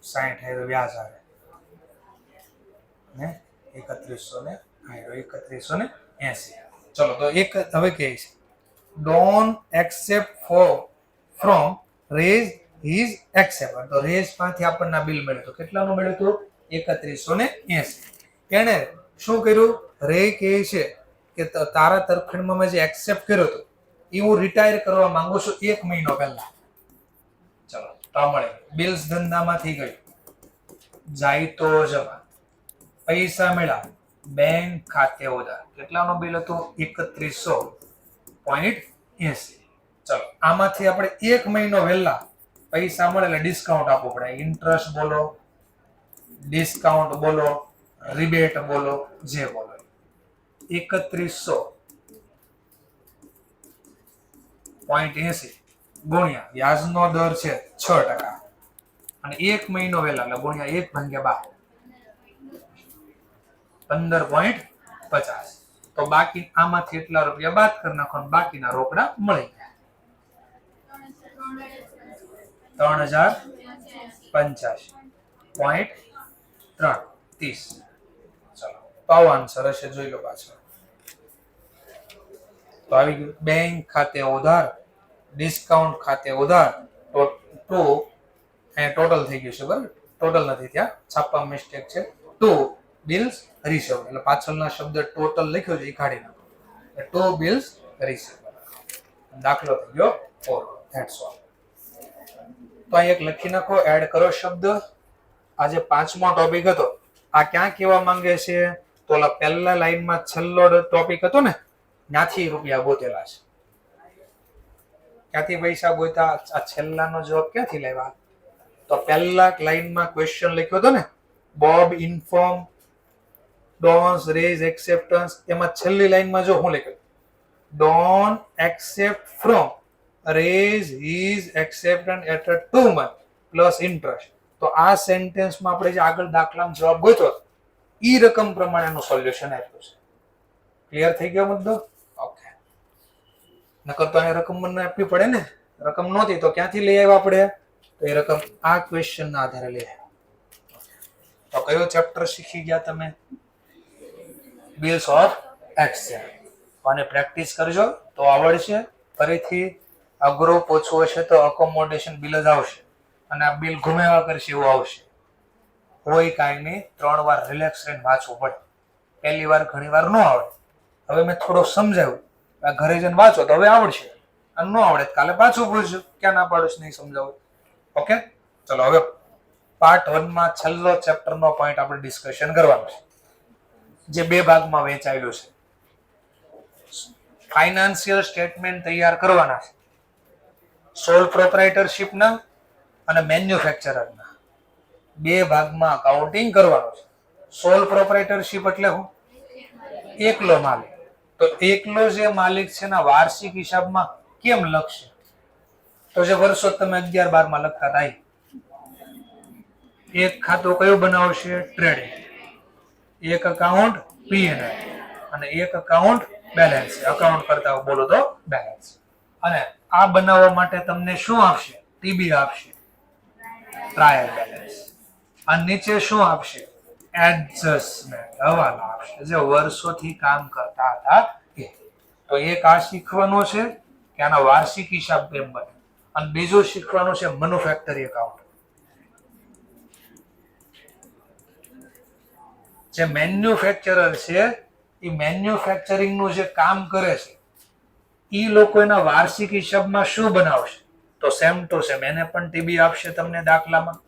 60 વ્યાજ આવે ને 3180. ચલો તો એક હવે કહે છે Don accept from Ray's his accept. તો રેઝ માંથી આપણને બિલ મળ્યું તો કેટલાનું મળ્યું હતું 3180. એને શું કર્યું રે કહે છે કે તારા તરફેણમાં મેં જે એક્સેપ્ટ કર્યો હતો એ હું રિટાયર કરવા માંગુ છું 1 મહિનો પહેલા. ચલો તો મળે બિલ્સ ધંધામાં થઈ ગયું. જાય તો જમા પૈસા મળ્યા બેંક ખાતે ઉધાર. કેટલાનો બિલ હતું 3100.80. ચલો આમાંથી આપણે 1 મહિનો વહેલા પૈસા મળે એટલે ડિસ્કાઉન્ટ આપવું પડે. ઇન્ટરેસ્ટ બોલો, ડિસ્કાઉન્ટ બોલો, રિબેટ બોલો, જે બોલો. 3100.80 ગુણ્યા વ્યાજનો દર છે 6% અને 1 મહિનો વહેલા એટલે ગુણ્યા 1/12 15.50. તો બાકી આમાંથી એટલા રૂપિયા બાદ કરી નાખો અને બાકીના રોકડા મળી ગયા 3085.30. ચલો તો આવો આન્સર હશે જોઈ લો પાછળ. તો આવી ગયું બેંક ખાતે ઉધાર, ડિસ્કાઉન્ટ ખાતે ઉધાર, ટુ ટોટલ થઈ ગયું છે બરાબર. ટોટલ નથી ત્યાં છાપવા મિસ્ટેક છે. 2 બિલ્સ રિસીવ એટલે પાછળના શબ્દ ટોટલ લખ્યો છે એ કાઢી નાખો. 2 બિલ્સ રિસીવ દાખલો થઈ ગયો 4. That's all. તો અહીં એક લખી નાખો, એડ કરો શબ્દ. આજે 5મો ટોપિક હતો. આ ક્યાં કહેવા માંગે છે તો ઓલા પહેલા લાઈનમાં છેલ્લો ટોપિક હતો ને ત્યાંથી રૂપિયા ગોતેલા છે. ક્યાંથી પૈસા ગોતા? આ છેલ્લાનો જવાબ ક્યાંથી લાવ્યા? તો પહેલા લાઈનમાં ક્વેશ્ચન લખ્યો હતો ને Bob inform Don's Ray's acceptance. એમાં છેલ્લી લાઈનમાં જો હું લખ્યું Don accept from Ray's his acceptance at 2 month plus interest. તો આ સેન્ટેન્સમાં આપણે જે આગળ દાખલાનો જવાબ ગોત્યો ઈ રકમ પ્રમાણેનું સોલ્યુશન આપ્યું છે. ક્લિયર થઈ ગયો મુદ્દો? ઓકે. નકર તો અહીં રકમ મને આપવી પડે ને. રકમ નહોતી તો ક્યાંથી લઈ આવ્યા આપણે? તો એ રકમ આ ક્વેશ્ચન ના આધારે લઈ આવ્યા. તો કયો ચેપ્ટર શીખી ગયા તમે? Bills of exchange. અને પ્રેક્ટિસ કરજો તો આવડશે. ફરીથી અઘરો પૂછવું હશે તો અકોમોડેશન બિલ જ આવશે અને આ બિલ ઘુમેવા કરશે એવું આવશે. હોય કાંઈ નહીં, 3 વાર રિલેક્સ રહીને વાંચવું પડે. પહેલી વાર ઘણી વાર ન આવડે. હવે મેં થોડો સમજાવ્યું, ઘરે જઈને વાંચો તો હવે આવડશે. અને ન આવડે કાલે પાછું પૂછજો, ક્યાં ના પાડું નહીં સમજાવું. ઓકે ચલો હવે પાર્ટ 1માં છેલ્લો ચેપ્ટરનો પોઈન્ટ આપણે ડિસ્કશન કરવાનો છે, જે 2 ભાગમાં વહેંચાયેલું છે. ફાઇનાન્શિયલ સ્ટેટમેન્ટ તૈયાર કરવાના છે, સોલ પ્રોપ્રાઇટરશિપના અને મેન્યુફેક્ચરરના. 2 ભાગમાં અકાઉન્ટિંગ કરવાનું છે. સોલ પ્રોપ્રાઇટરશિપ એટલે શું? એકલો માલિક. તો એકલો જે માલિક છે ના વાર્ષિક હિસાબમાં કેમ લખશે? તો જે વર્ષો તમે 11-12 લખતા હતા. એક ખાતું કયું બનાવશે? ટ્રેડિંગ. એક અકાઉન્ટ P&L અને એક અકાઉન્ટ બેલેન્સ અકાઉન્ટ કરતા બોલો તો બેલેન્સ. અને આ બનાવવા માટે તમને શું આપશે? ટીબી આપશે, ટ્રાયલ બેલેન્સ. અને નીચે શું આપશે? એડજસ્ટમેન્ટ, હવાલો આપશે, જે વર્ષોથી કામ કરતા હતા એ. તો એક આ શીખવાનું છે કે આના વાર્ષિક હિસાબ કેમ બને, અને બીજું શીખવાનું છે મેન્યુફેક્ચરિંગ એકાઉન્ટ. જે મેન્યુફેક્ચરર છે એ મેન્યુફેક્ચરિંગ નું જે કામ કરે છે એ લોકો એના વાર્ષિક હિસાબમાં શું બનાવશે? તો સેમ ટુ સેમ એને પણ ટીબી આપશે તમને દાખલામાં.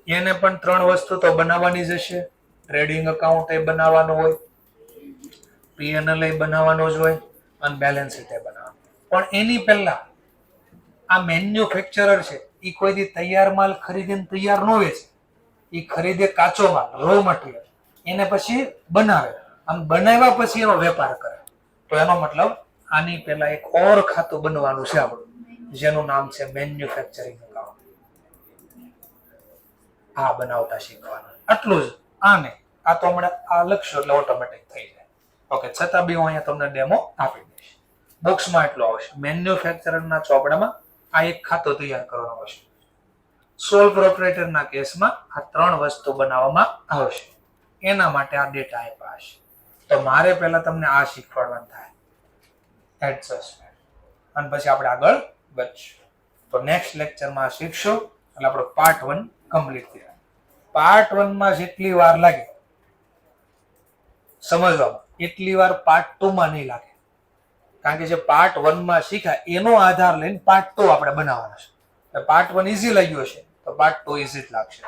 એને પણ 3 વસ્તુ તો બનાવવાની જ હશે. ટ્રેડિંગ એકાઉન્ટ એ બનાવવાનું હોય, પીએનએલ એ બનાવવાનું જ હોય, અને બેલેન્સ શીટ એ બનાવવાનું. પણ એની પહેલા આ મેન્યુફેક્ચરર છે એ કોઈ દી તૈયાર માલ ખરીદીને તૈયાર ન વેચે. એ ખરીદે કાચો માલ, રો મટીરિયલ, એને પછી બનાવે, અને બનાવ્યા પછી એનો વેપાર કરે. તો એનો મતલબ આની પહેલા એક ઓર ખાતું બનવાનું છે આપણું, જેનું નામ છે મેન્યુફેક્ચરિંગ એકાઉન્ટ. આ બનાવતા શીખવાનું આટલું જ. આને આ તો હમણાં આ લખશો એટલે ઓટોમેટિક થઈ જાય. ઓકે, છતાં બી હું અહીંયા તમને ડેમો આપી દઈશ. બોક્સમાં એટલું આવશે. મેન્યુફેક્ચરરના ચોપડામાં આ એક ખાતું તૈયાર કરવાનું આવશે. સોલ પ્રોપ્રાઇટરના કેસમાં આ 3 વસ્તુ બનાવવામાં આવશે. એના માટે આ ડેટા આપ્યા હશે. તો મારે પહેલા તમને આ શીખવાડવાનું થાય, એડજસ્ટમેન્ટ, અને પછી આપણે આગળ વધશું. તો નેક્સ્ટ લેક્ચરમાં શીખશું એટલે આપણો પાર્ટ 1 કમ્પ્લીટ થયા. પાર્ટ 1 માં જેટલી વાર લાગે સમજવામાં એટલી વાર પાર્ટ 2 માં નહીં લાગે. કારણ કે જે પાર્ટ 1 માં શીખ્યા એનો આધાર લઈને પાર્ટ 2 આપણે બનાવવાનો છે. પાર્ટ 1 ઈઝી લાગ્યો છે તો પાર્ટ 2 ઈઝી જ લાગશે.